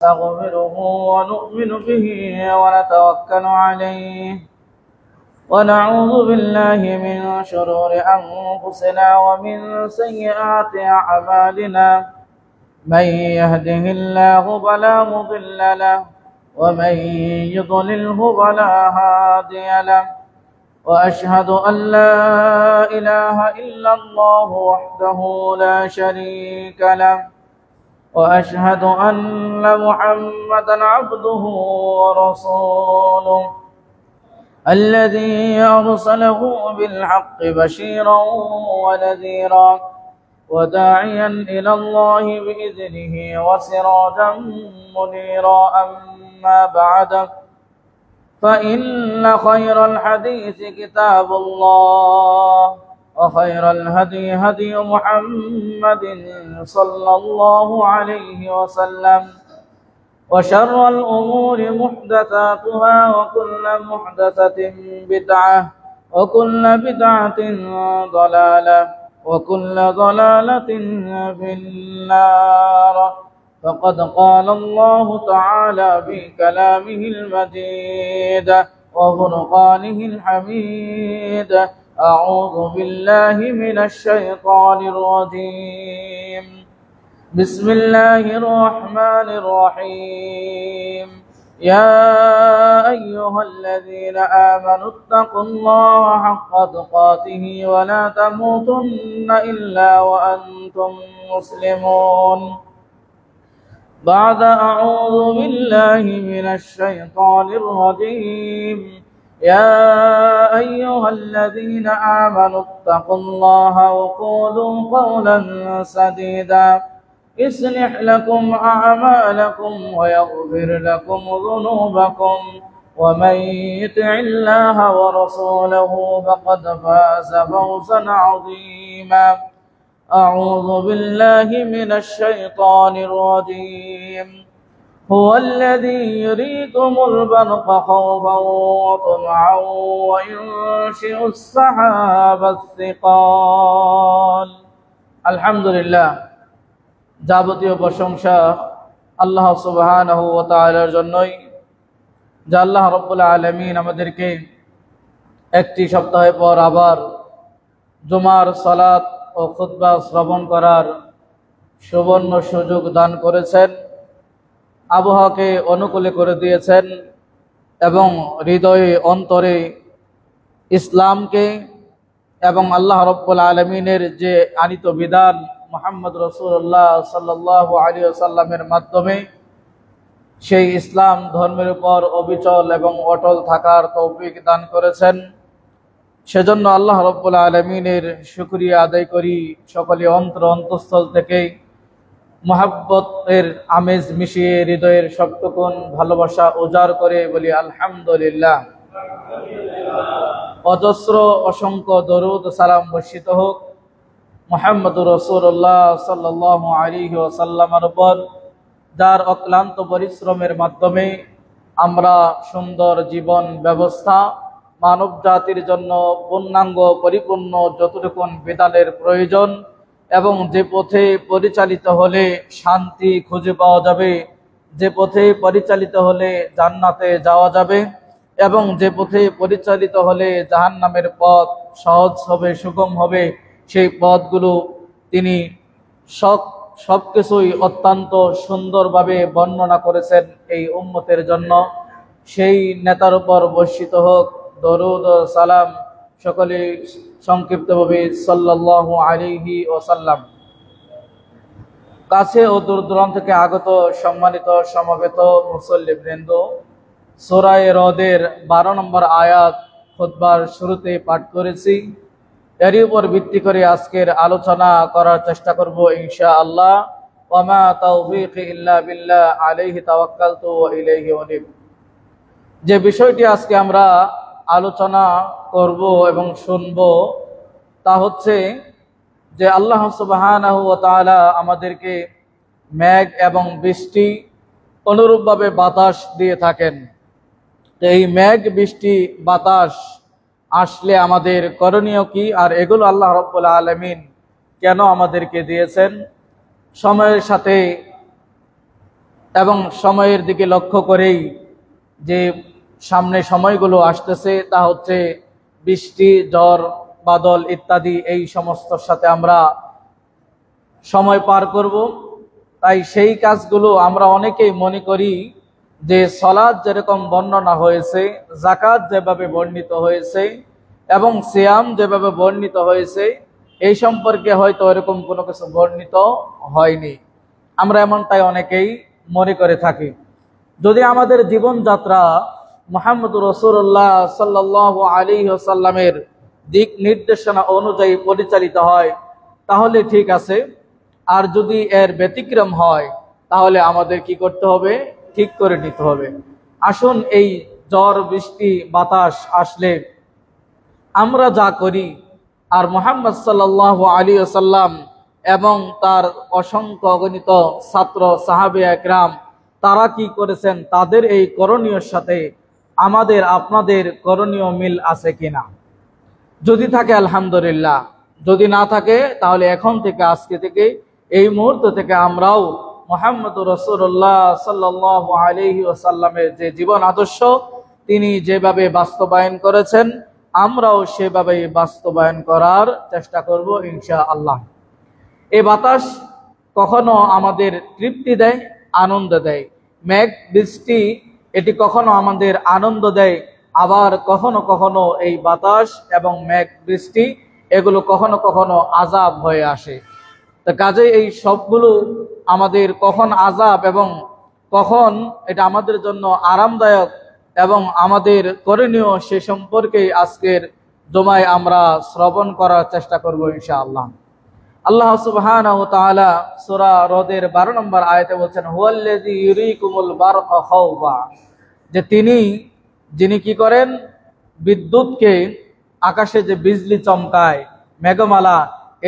ونستغفره ونؤمن به ونتوكل عليه ونعوذ بالله من شرور أنفسنا ومن سيئات أعمالنا من يهده الله فلا مضل له ومن يضلله فلا هادي له وأشهد أن لا إله إلا الله وحده لا شريك له وأشهد أن محمدا عبده ورسوله الذي أرسله بالحق بشيرا ونذيرا وداعيا إلى الله بإذنه وسراجا منيرا أما بعد فإن خير الحديث كتاب الله وخير الهدي هدي محمد صلى الله عليه وسلم وشر الأمور محدثاتها وكل محدثة بدعة وكل بدعة ضلالة وكل ضلالة في النار فقد قال الله تعالى في كلامه المجيد وفرقانه الحميد أعوذ بالله من الشيطان الرجيم بسم الله الرحمن الرحيم يا أيها الذين آمنوا اتقوا الله حق تقاته ولا تموتن إلا وأنتم مسلمون بعد أعوذ بالله من الشيطان الرجيم يا أيها الذين آمنوا اتقوا الله وقولوا قولا سديدا يصلح لكم أعمالكم ويغفر لكم ذنوبكم ومن يطع الله ورسوله فقد فاز فوزا عظيما أعوذ بالله من الشيطان الرجيم هو الذي يريكم البرق خوفا وطمعا وينشئ السحاب الثقال الحمد لله যাবতীয় প্রশংসা আল্লাহ সুবহানাহু ওয়া তাআলার জন্যই, যা আল্লাহ রাব্বুল আলামিন আমাদেরকে একটি সপ্তাহ পর আবার জুমার সালাত ও খুতবা শ্রবণ করার সুবর্ণ সুযোগ দান করেছেন, আবহাওয়াকে অনুকূলে করে দিয়েছেন এবং হৃদয়ে অন্তরে ইসলামকে এবং আল্লাহ রাব্বুল আলামিনের যে আনিত বিধান মুহাম্মদ রাসূলুল্লাহ সাল্লাল্লাহু আলাইহি ওয়াসাল্লামের মাধ্যমে সেই ইসলাম ধর্মের উপর অবিচল এবং অটল থাকার তৌফিক দান করেছেন। সেজন্য আল্লাহ রাব্বুল আলামিনের শুকরিয়া আদায় করি, সকলে অন্তঃস্থল থেকে মহাব্বতের আমেজ মিশিয়ে হৃদয়ের সবটুকুন ভালোবাসা উজাড় করে বলি আলহামদুলিল্লাহ। অজস্র অসংখ্য দরুদ সালাম বর্ষিত হোক মুহাম্মদুর রাসূলুল্লাহ সাল্লাল্লাহু আলাইহি ওয়াসাল্লামের উপর, যার অক্লান্ত পরিশ্রমের মাধ্যমে আমরা সুন্দর জীবন ব্যবস্থা মানব জাতির জন্য পূর্ণাঙ্গ পরিপূর্ণ যতটুকুন বিধানের প্রয়োজন এবং যে পথে পরিচালিত হলে শান্তি খুঁজে পাওয়া যাবে, যে পথে পরিচালিত হলে জান্নাতে যাওয়া যাবে এবং যে পথে পরিচালিত হলে জাহান্নামের পথ সহজ হবে, সুগম হবে, সেই পথগুলো তিনি সবকিছুই অত্যন্ত সুন্দরভাবে বর্ণনা করেছেন এই উম্মতের জন্য। সেই নেতার উপর বর্ষিত হোক দরুদ ও সালাম, সকলে সংক্ষিপ্তভাবে সাল্লাল্লাহু আলাইহি ওয়াসাল্লাম। কাছে ও দূর দূরান্ত থেকে আগত সম্মানিত সমবেত মুসল্লিবৃন্দ, সূরা রদের 12 নম্বর আয়াত খুতবার শুরুতে পাঠ করেছি। এর উপর ভিত্তি করে আজকের আলোচনা করার চেষ্টা করব ইনশাআল্লাহ। ওয়া মা তাওফীকি ইল্লা বিল্লাহ আলাইহি তাওয়াক্কালতু ওয়া ইলাইহি উনীব। যে বিষয়টি আজকে আমরা আলোচনা করব এবং শুনব তা হচ্ছে যে আল্লাহ সুবহানাহু ওয়া তাআলা আমাদেরকে মেঘ এবং বৃষ্টি অনুরূপভাবে বাতাস দিয়ে থাকেন। এই মেঘ বৃষ্টি বাতাস আসলে আমাদের করণীয় কি, আর এগুলো আল্লাহ রাব্বুল আলামিন কেন আমাদেরকে দিয়েছেন? সময়ের সাথে এবং সময়ের দিকে লক্ষ্য করেই যে সামনে সময়গুলো আসতেছে তা হচ্ছে বৃষ্টি, ঝড়, বাদল ইত্যাদি, এই সমস্তর সাথে আমরা সময় পার করব। তাই সেই কাজগুলো আমরা অনেকেই মনে করি যে সালাত যেরকম বর্ণনা হয়েছে, যাকাত যেভাবে বর্ণিত হয়েছে এবং সিয়াম যেভাবে বর্ণিত হয়েছে, এই সম্পর্কে হয়তো এরকম কোনো কিছু বর্ণিত হয়নি। আমরা এমনটাই অনেকেই মনে করে থাকি। যদি আমাদের জীবনযাত্রা মুহাম্মদ রাসূলুল্লাহ সাল্লাল্লাহু আলাইহি ওয়াসাল্লামের দিক নির্দেশনা অনুযায়ী পরিচালিত হয় তাহলে ঠিক আছে, আর যদি এর ব্যতিক্রম হয় তাহলে আমাদের কি করতে হবে? ঠিক করে নিতে হবে। আসুন এই ঝড়, বৃষ্টি, বাতাস আসলে আমরা যা করি আর মুহাম্মদ সাল্লাল্লাহু আলাইহি ওয়াসাল্লাম এবং তার অসংখ্য অগণিত ছাত্র সাহাবে একরাম তারা কি করেছেন, তাদের এই করণীয়র সাথে আমাদের আপনাদের করণীয় মিল আছে কিনা। যদি থাকে আলহামদুলিল্লাহ, যদি না থাকে তাহলে এখন থেকে, আজকে থেকে, এই মুহূর্ত থেকে আমরাও মুহাম্মদ রাসূলুল্লাহ সাল্লাল্লাহু আলাইহি ওয়াসাল্লামের যে জীবন আদর্শ তিনি যেভাবে বাস্তবায়ন করেছেন আমরাও সেভাবেই বাস্তবায়ন করার চেষ্টা করব ইনশাআল্লাহ। এই বাতাস কখনো আমাদের তৃপ্তি দেয়, আনন্দ দেয়। মেঘ, বৃষ্টি এটি কখনো আমাদের আনন্দ দেয়, আবার কখনো কখনো এই বাতাস এবং মেঘ, বৃষ্টি এগুলো কখনো কখনো আযাব হয়ে আসে। তো কাজে এই সবগুলো আমাদের কখন আযাব এবং কখন এটা আমাদের জন্য আরামদায়ক এবং আমাদের করণীয় সে সম্পর্কে আজকের জমায় আমরা শ্রবণ করার চেষ্টা করব ইনশাআল্লাহ। আল্লাহ সুবহানাহু ওয়া তাআলা সূরা রদের 12 নম্বর আয়াতে বলছেন, হুয়াল্লাযী ইউরিকুমুল বারকা খাওফা, যে যিনি কি করেন, বিদ্যুৎকে, আকাশে যে বিজলি চমকায়, মেঘমালা,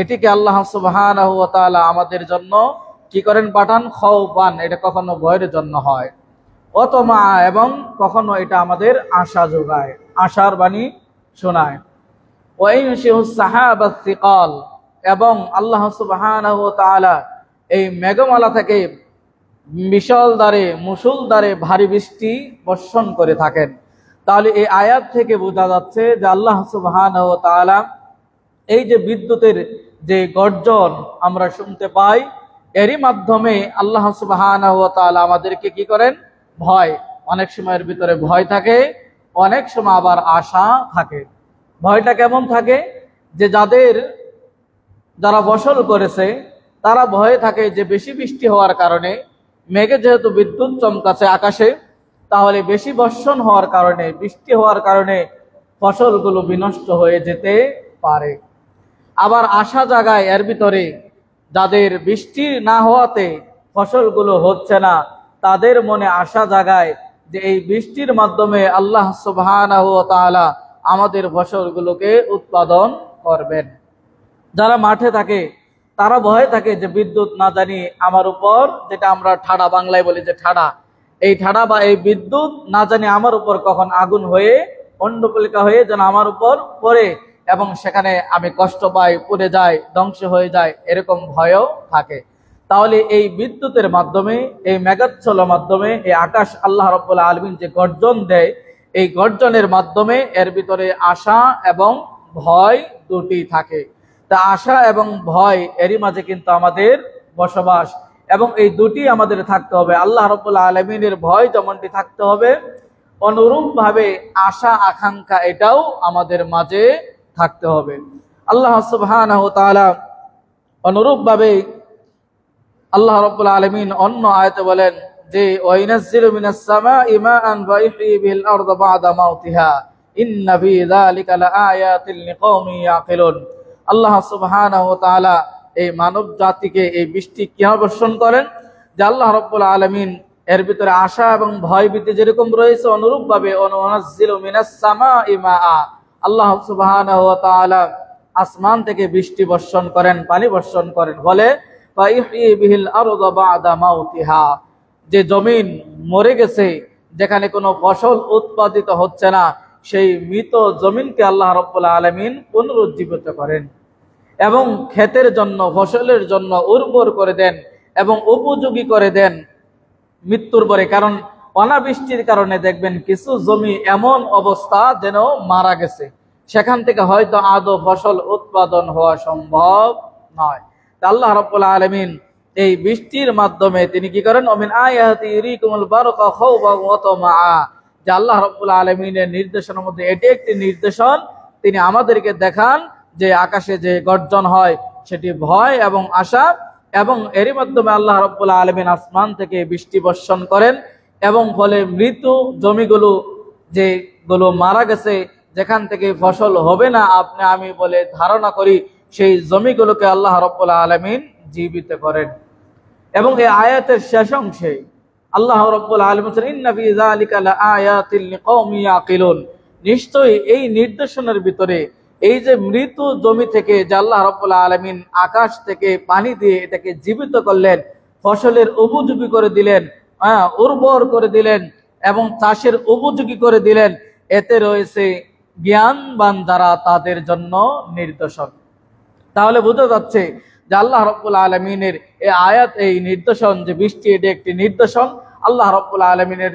এটিকে আল্লাহ সুবহানাহু ওয়া তাআলা আমাদের জন্য কি করেন? পাঠান। খাওফান, এটা কখনো ভয়ের জন্য হয়, অতমা, এবং কখনো এটা আমাদের আশা যোগায়, আশার বাণী শোনায়। ওয়াইনশিহুস সাহাবাস সিকাল, এবং আল্লাহ সুবহানাহু ওয়া তাআলা এই মেঘমালা থেকে বিশালদারে, মুষলধারে ভারী বৃষ্টি বর্ষণ করে থাকেন। তাহলে এই আয়াত থেকে বোঝা যাচ্ছে যে আল্লাহ সুবহানাহু ওয়া তাআলা এই যে বিদ্যুতের যে গর্জন আমরা শুনতে পাই, এরই মাধ্যমে আল্লাহ সুবহানাহু ওয়া তাআলা আমাদেরকে কি করেন? ভয়, অনেক সময়ের ভিতরে ভয় থাকে, অনেক সময় আবার আশা থাকে। ভয়টা কেমন থাকে? যে যারা ফসল করেছে তারা ভয়ে থাকে যে বেশি বৃষ্টি হওয়ার কারণে, মেঘে যেহেতু বিদ্যুৎ চমকাচ্ছে আকাশে, তাহলে বেশি বর্ষণ হওয়ার কারণে, বৃষ্টি হওয়ার কারণে ফসলগুলো বিনষ্ট হয়ে যেতে পারে। আবার আশা জাগায় এর ভিতরে, যাদের বৃষ্টি না হওয়াতে ফসলগুলো হচ্ছে না, তাদের মনে আশা জাগায় যে এই বৃষ্টির মাধ্যমে আল্লাহ সুবহানাহু ওয়া তাআলা আমাদের ফসলগুলোকে উৎপাদন করবেন। যারা মাঠে থাকে তারা ভয়ে থাকে যে বিদ্যুৎ না জানি আমার উপর, যেটা আমরা ঠাডা বাংলায় বলি যে ঠাডা, এই ঠাডা বা এই বিদ্যুৎ না জানি আমার উপর কখন আগুন হয়ে, অন্ডপলিকা হয়ে যেন আমার উপর পড়ে এবং সেখানে আমি কষ্ট পাই, পুড়ে যায়, ধ্বংস হয়ে যায়, এরকম ভয়ও থাকে। তাহলে এই বিদ্যুতের মাধ্যমে, এই মেঘাচ্ছলের মাধ্যমে, এই আকাশ আল্লাহ রাব্বুল আলামিন যে গর্জন দেয়, এই গর্জনের মাধ্যমে এর ভিতরে আশা এবং ভয় দুটি থাকে। তা আশা এবং ভয় এরই মাঝে কিন্তু আমাদের বসবাস, এবং এই দুটি আমাদের থাকতে হবে। আল্লাহ রাব্বুল আলামিনের ভয় যেমনটি থাকতে হবে, অনুরূপ ভাবে আশা আকাঙ্ক্ষা এটাও আমাদের মাঝে থাকতে হবে। আল্লাহ সুবহানাহু ওয়া তাআলা অনুরূপ ভাবে আল্লাহ রাব্বুল আলামিন অন্য আয়াতে বলেন যে ওয়াইনাজ্জিলু মিনাস সামাই মাআন ওয়া ইহয়ি বিল আরদা বা'দা মাউতিহা ইন্না ফি যালিকা লাআয়াতিন লিকাওমিন ইয়াকিলুন। আল্লাহ সুবহানাহু ওয়া তাআলা এই মানব জাতিকে এই বৃষ্টি কিভাবে বর্ষণ করেন, যে আল্লাহ রাব্বুল আলামিন এর ভিতরে আশা এবং ভয় ভীতি যেরকম রয়েছে, অনুরূপ ভাবে ওয়ানাজ্জিলু মিনাস সামাই মাআ, আল্লাহ সুবহানাহু ওয়া তাআলা আসমান থেকে বৃষ্টি বর্ষণ করেন, পানি বর্ষণ করেন, বলে ওয়া ইহয়ি বিল আরদা বা'দা মাউতিহা, যে জমিন মরে গেছে, যেখানে কোনো ফসল উৎপাদিত হচ্ছে না, সেই মৃত জমিনকে আল্লাহ রাব্বুল আলামিন পুনরুজ্জীবিত করেন এবং ক্ষেতের জন্য, ফসলের জন্য উর্বর করে দেন এবং উপযোগী করে দেন। মৃত্যুর পরে। কারণ অনাবৃষ্টির কারণে দেখবেন কিছু জমি এমন অবস্থা যেন মারা গেছে, সেখান থেকে হয়তো আদৌ ফসল উৎপাদন হওয়া সম্ভব নয়। আল্লাহ রাব্বুল আলামিন এই বৃষ্টির মাধ্যমে তিনি কি করেন, অমিন আয়াতি ইউরিকুমুল বারকা খাওফান ওয়া তামআ, যে আল্লাহ রাব্বুল আলামিনের নির্দেশনের মধ্যে এটি একটি নির্দেশন, তিনি আমাদেরকে দেখান যে আকাশে যে গর্জন হয় সেটি ভয় এবং আশা, এবং এরই মাধ্যমে আল্লাহ রাব্বুল আলামিন আসমান থেকে বৃষ্টি বর্ষণ করেন, এবং ফলে মৃত জমিগুলো যেগুলো মারা গেছে, যেখান থেকে ফসল হবে না আপনি আমি বলে ধারণা করি, সেই জমিগুলোকে আল্লাহ রাব্বুল আলামিন জীবিত করেন। এবং এই আয়াতের শেষ অংশে আল্লাহ রাব্বুল আলামিন বলেন, ইন্না ফি যালিকা লাআয়াতিন লিকাওমিন ইয়াকিলুন, নিশ্চয়ই এই নির্দেশনের ভিতরে এই যে মৃত জমি থেকে যে আল্লাহ রাব্বুল আলামিন আকাশ থেকে পানি দিয়ে এটাকে জীবিত করলেন, ফসলের উপযোগী করে দিলেন, উর্বর করে দিলেন এবং চাষের উপযোগী করে দিলেন, এতে রয়েছে জ্ঞানবান যারা তাদের জন্য নির্দেশন। তাহলে বোঝা যাচ্ছে যে আল্লাহ রাব্বুল আলামিনের এই আয়াত, এই নির্দেশন যে বৃষ্টি, এটি একটি নির্দেশন আল্লাহ রাব্বুল আলামিনের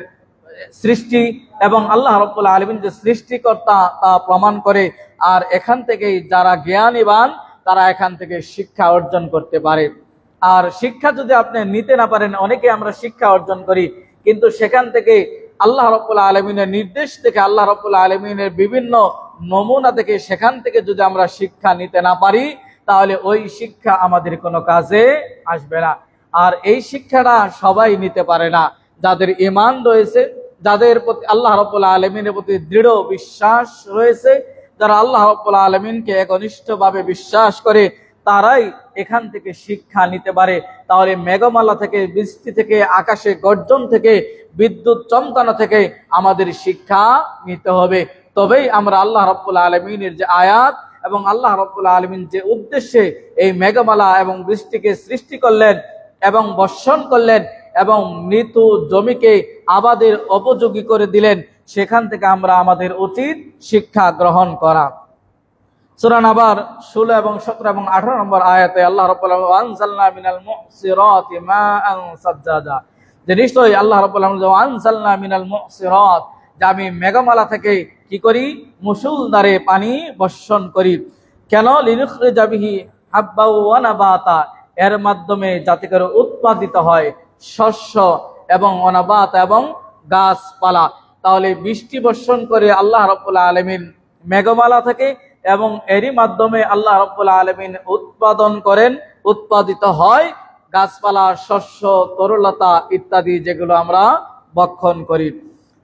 সৃষ্টি, এবং আল্লাহ রাব্বুল আলামিন যে সৃষ্টিকর্তা তা প্রমাণ করে। আর এখান থেকেই যারা জ্ঞানীবান তারা এখান থেকে শিক্ষা অর্জন করতে পারে। আর শিক্ষা যদি আপনি নিতে না পারেন, অনেকে আমরা শিক্ষা অর্জন করি কিন্তু সেখান থেকে আল্লাহ রাব্বুল আলামিনের নির্দেশ থেকে, আল্লাহ রাব্বুল আলামিনের বিভিন্ন নমুনা থেকে, সেখান থেকে যদি আমরা শিক্ষা নিতে না পারি তাহলে ওই শিক্ষা আমাদের কোনো কাজে আসবে না। আর এই শিক্ষাটা সবাই নিতে পারে না। যাদের ঈমান রয়েছে, যাদের প্রতি আল্লাহ রাব্বুল আলামিনের প্রতি দৃঢ় বিশ্বাস রয়েছে, যারা আল্লাহ রাব্বুল আলামিনকে একনিষ্ঠভাবে বিশ্বাস করে, তারাই এখান থেকে শিক্ষা নিতে পারে। তাহলে মেঘমালা থেকে, বৃষ্টি থেকে, আকাশে গর্জন থেকে, বিদ্যুৎ চমকানো থেকে আমাদের শিক্ষা নিতে হবে। তবেই আমরা আল্লাহ রাব্বুল আলামিনের যে আয়াত এবং আল্লাহ রাব্বুল আলামিন যে উদ্দেশ্যে এই মেঘমালা এবং বৃষ্টিকে সৃষ্টি করলেন এবং বর্ষণ করলেন এবং মৃত জমিকে আবাদের উপযোগী করে দিলেন, সেখান থেকে আমরা আমাদের উচিত শিক্ষা গ্রহণ করা। সূরা নাবার 16 এবং 17 এবং 18 নম্বর আয়াতে আল্লাহ রাব্বুল আলামিন আনজালনা মিনাল মুসিরাতি মাআন সাজ্জাজা, যে নিশ্চয়ই আল্লাহ রাব্বুল আলামিন আনজালনা মিনাল মুসিরাত, যে আমি মেঘমালা থেকে কি করি, মুষলধারে পানি বর্ষণ করি। কেন? লিনুখরিজা বিহি হাব্বা ওয়া নাবাতা, এর মাধ্যমে যাতে করে উৎপাদিত হয় শস্য এবং অনাবাত এবং গাছপালা। তাহলে বৃষ্টি বর্ষণ করে আল্লাহ রাব্বুল আলামিন মেঘমালা থেকে, এবং এরই মাধ্যমে আল্লাহ রাব্বুল আলামিন উৎপাদন করেন, উৎপাদিত হয় গাছপালা, শস্য, তরুলতা ইত্যাদি, যেগুলো আমরা ভক্ষণ করি।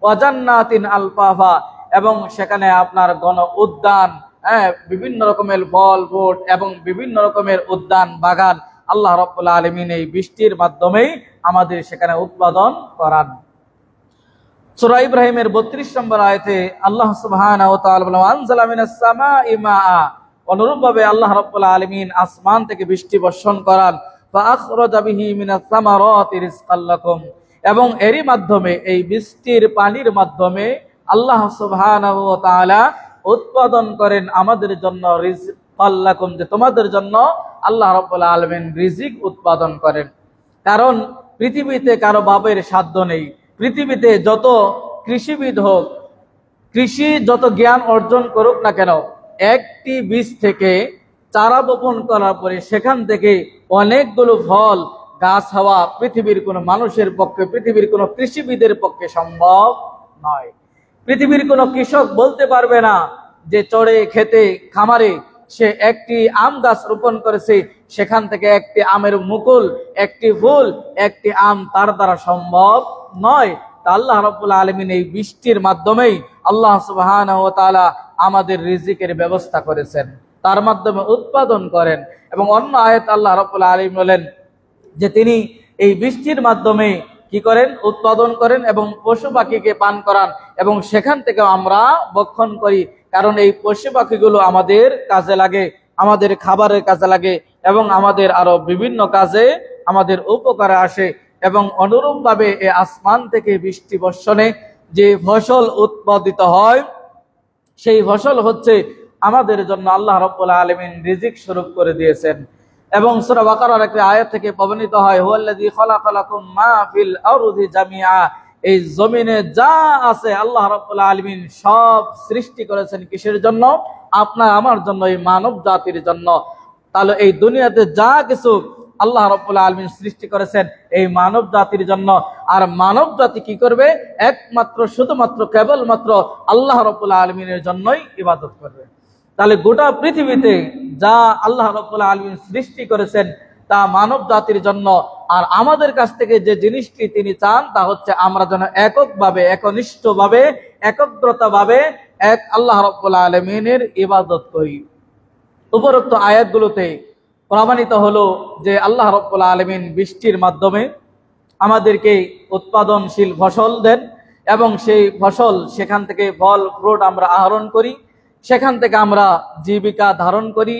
ওয়াজান্নাতিন আলফাফা, এবং সেখানে আপনার গণ উদ্যান, বিভিন্ন রকমের ফল ফ্রুট এবং বিভিন্ন রকমের উদ্যান বাগান আল্লাহ রাব্বুল আলামিন এই বৃষ্টির মাধ্যমেই আমাদের সেখানে উৎপাদন করান। সূরা ইব্রাহিমের 32 নম্বর আয়াতে আল্লাহ সুবহানাহু ওয়া তাআলা বলেন, আনজালা মিনাস সামাই মাআ, অনুরূপভাবে আল্লাহ রাব্বুল আলামিন আসমান থেকে বৃষ্টি বর্ষণ করান। ফা আখরাজা বিহি মিনাস সামারাতি রিজকাল লাকুম, এবং এরই মাধ্যমে, এই বৃষ্টির পানির মাধ্যমে আল্লাহ সুবহানাহু ওয়া তাআলা উৎপাদন করেন আমাদের জন্য রিজকাল লাকুম, যে তোমাদের জন্য আল্লাহ রাব্বুল আলামিন রিজিক উৎপাদন করেন। কারণ পৃথিবীতে কারো বাপের সাধ্য নেই। পৃথিবীতে যত কৃষিবিদ হোক, কৃষি যত জ্ঞান অর্জন করুক না কেন, একটি বীজ থেকে চারা বপন করার পরে সেখান থেকে অনেকগুলো ফল গাছ হওয়া পৃথিবীর কোনো মানুষের পক্ষে, পৃথিবীর কোনো কৃষিবিদের পক্ষে সম্ভব নয়। পৃথিবীর কোনো কৃষক বলতে পারবে না যে চড়ে খেতে খামারে সে একটি আম গাছ রোপণ করেছে, সেখান থেকে একটি আমের মুকুল, একটি ফুল, একটি আম তার দ্বারা সম্ভব নয়। তা আল্লাহ রাব্বুল আলামিন এই বৃষ্টির মাধ্যমেই আল্লাহ সুবহানাহু ওয়া তাআলা আমাদের রিজিকের ব্যবস্থা করেছেন, তার মাধ্যমে উৎপাদন করেন। এবং অন্য আয়াত আল্লাহ রাব্বুল আলামিন বলেন যে তিনি এই বৃষ্টির মাধ্যমে কি করেন, উৎপাদন করেন এবং পশু পাখিকে পান করান, এবং সেখান থেকে আমরা ভক্ষণ করি। কারণ এই পশু পাখিগুলো আমাদের কাজে লাগে, আমাদের খাবারের কাজে লাগে এবং আমাদের আরো বিভিন্ন কাজে আমাদের উপকারে আসে। এবং অনুরূপভাবে এই আসমান থেকে বৃষ্টি বর্ষণে যে ফসল উৎপাদিত হয়, সেই ফসল হচ্ছে আমাদের জন্য আল্লাহ রাব্বুল আলামিন রিজিক স্বরূপ করে দিয়েছেন। এবং সূরা বাকারার একটি আয়াত থেকে প্রমাণিত হয়, হুয়াল্লাযী খালাকালাকুম মা ফিল আরদি জামিআ, এই জমিনে যা আছে আল্লাহ রাব্বুল আলামিন সব সৃষ্টি করেছেন কিসের জন্য? আপনার আমার জন্য, এই মানব জাতির জন্য। তাহলে এই দুনিয়াতে যা কিছু আল্লাহ রাব্বুল আলামিন সৃষ্টি করেছেন এই মানব জাতির জন্য। আর মানব জাতি কি করবে? একমাত্র শুধুমাত্র কেবলমাত্র আল্লাহ রাব্বুল আলামিনের জন্যই ইবাদত করবে। তাহলে গোটা পৃথিবীতে যা আল্লাহ রাব্বুল আলামিন সৃষ্টি করেছেন তা মানব জাতির জন্য। আর আমাদের কাছ থেকে যে জিনিসটি তিনি চান তা হচ্ছে আমরা যেন এককভাবে, একনিষ্ঠভাবে, একগ্রতাভাবে এক আল্লাহ রাব্বুল আলামিনের ইবাদত করি। উপরোক্ত আয়াতগুলোতে প্রমাণিত হলো যে আল্লাহ রাব্বুল আলামিন বৃষ্টির মাধ্যমে আমাদেরকে উৎপাদনশীল ফসল দেন এবং সেই ফসল, সেখান থেকে ফল ফ্রুট আমরা আহরণ করি, সেখান থেকে আমরা জীবিকা ধারণ করি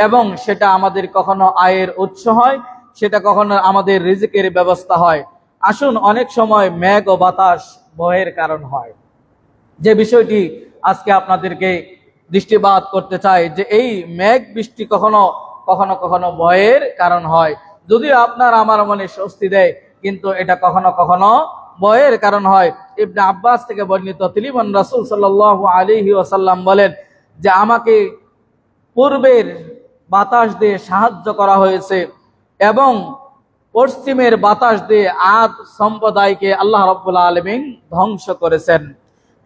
এবং সেটা আমাদের কখনো আয়ের উৎস হয়, সেটা কখনো আমাদের রিজিকের ব্যবস্থা হয়। আসুন, অনেক সময় মেঘ ও বাতাস ভয়ের কারণ হয়, যে বিষয়টি আজকে আপনাদেরকে দৃষ্টিপাত করতে চাই যে এই মেঘ বৃষ্টি কখনো কখনো কখনো ভয়ের কারণ হয়। যদিও আপনার আমার মনে স্বস্তি দেয়, কিন্তু এটা কখনো কখনো ভয়ের কারণ হয়। ইবনে আব্বাস থেকে বর্ণিত, তিনি রাসূল সাল্লাল্লাহু আলাইহি ওয়াসাল্লাম বলেন যে আমাকে পূর্বের বাতাস দিয়ে সাহায্য করা হয়েছে এবং পশ্চিমের বাতাস দিয়ে আদ সম্প্রদায়কে আল্লাহ রাব্বুল আলামিন ধ্বংস করেছেন।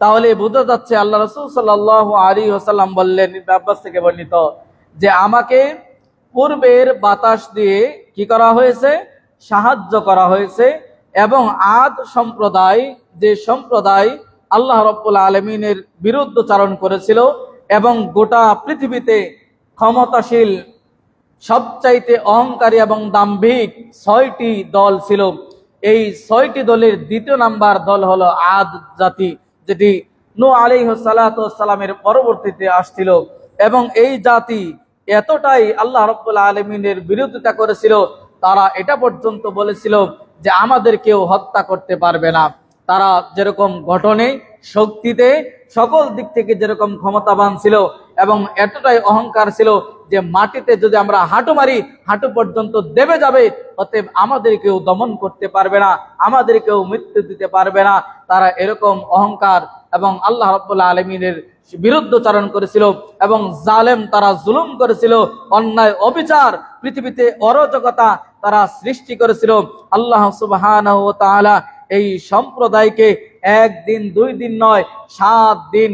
তাহলে বোঝা যাচ্ছে আল্লাহ রাসূল সাল্লাল্লাহু আলাইহি ওয়াসাল্লাম বললেন, ইবনে আব্বাস থেকে বর্ণিত, যে আমাকে পূর্বের বাতাস দিয়ে কি করা হয়েছে? সাহায্য করা হয়েছে। এবং আদ সম্প্রদায়, যে সম্প্রদায় আল্লাহ রাব্বুল আলামিনের বিরুদ্ধচারণ করেছিল এবং গোটা পৃথিবীতে ক্ষমতাশীল, সবচাইতে অহংকারী এবং দাম্ভিক 6টি দল ছিল, এই 6টি দলের দ্বিতীয় নাম্বার দল হলো আদ জাতি, যেটি নূহ আলাইহিস সালাতু ওয়াস সালামের পরবর্তীতে আসছিল। এবং এই জাতি এতটাই আল্লাহ রাব্বুল আলামিনের বিরোধিতা করেছিল, তারা এটা পর্যন্ত বলেছিল যে আমাদের কেউ হত্যা করতে পারবে না। তারা যেরকম গঠনে, শক্তিতে, সকল দিক থেকে যেরকম ক্ষমতাবান ছিল এবং এতটাই অহংকার ছিল যে মাটিতে যদি আমরা হাঁটু মারি হাঁটু পর্যন্ত দেবে যাবে, অতএব আমাদের কেউ দমন করতে পারবে না, আমাদের কেউ মৃত্যু দিতে পারবে না। তারা এরকম অহংকার এবং আল্লাহ রাব্বুল আলামিনের বিরুদ্ধচারণ করেছিল এবং জালেম, তারা জুলুম করেছিল, অন্যায় অবিচার, পৃথিবীতে অরাজকতা তারা সৃষ্টি করেছিল। আল্লাহ সুবহানাহু ওয়া তাআলা এই সম্প্রদায়কে একদিন 2 দিন নয়, 7 দিন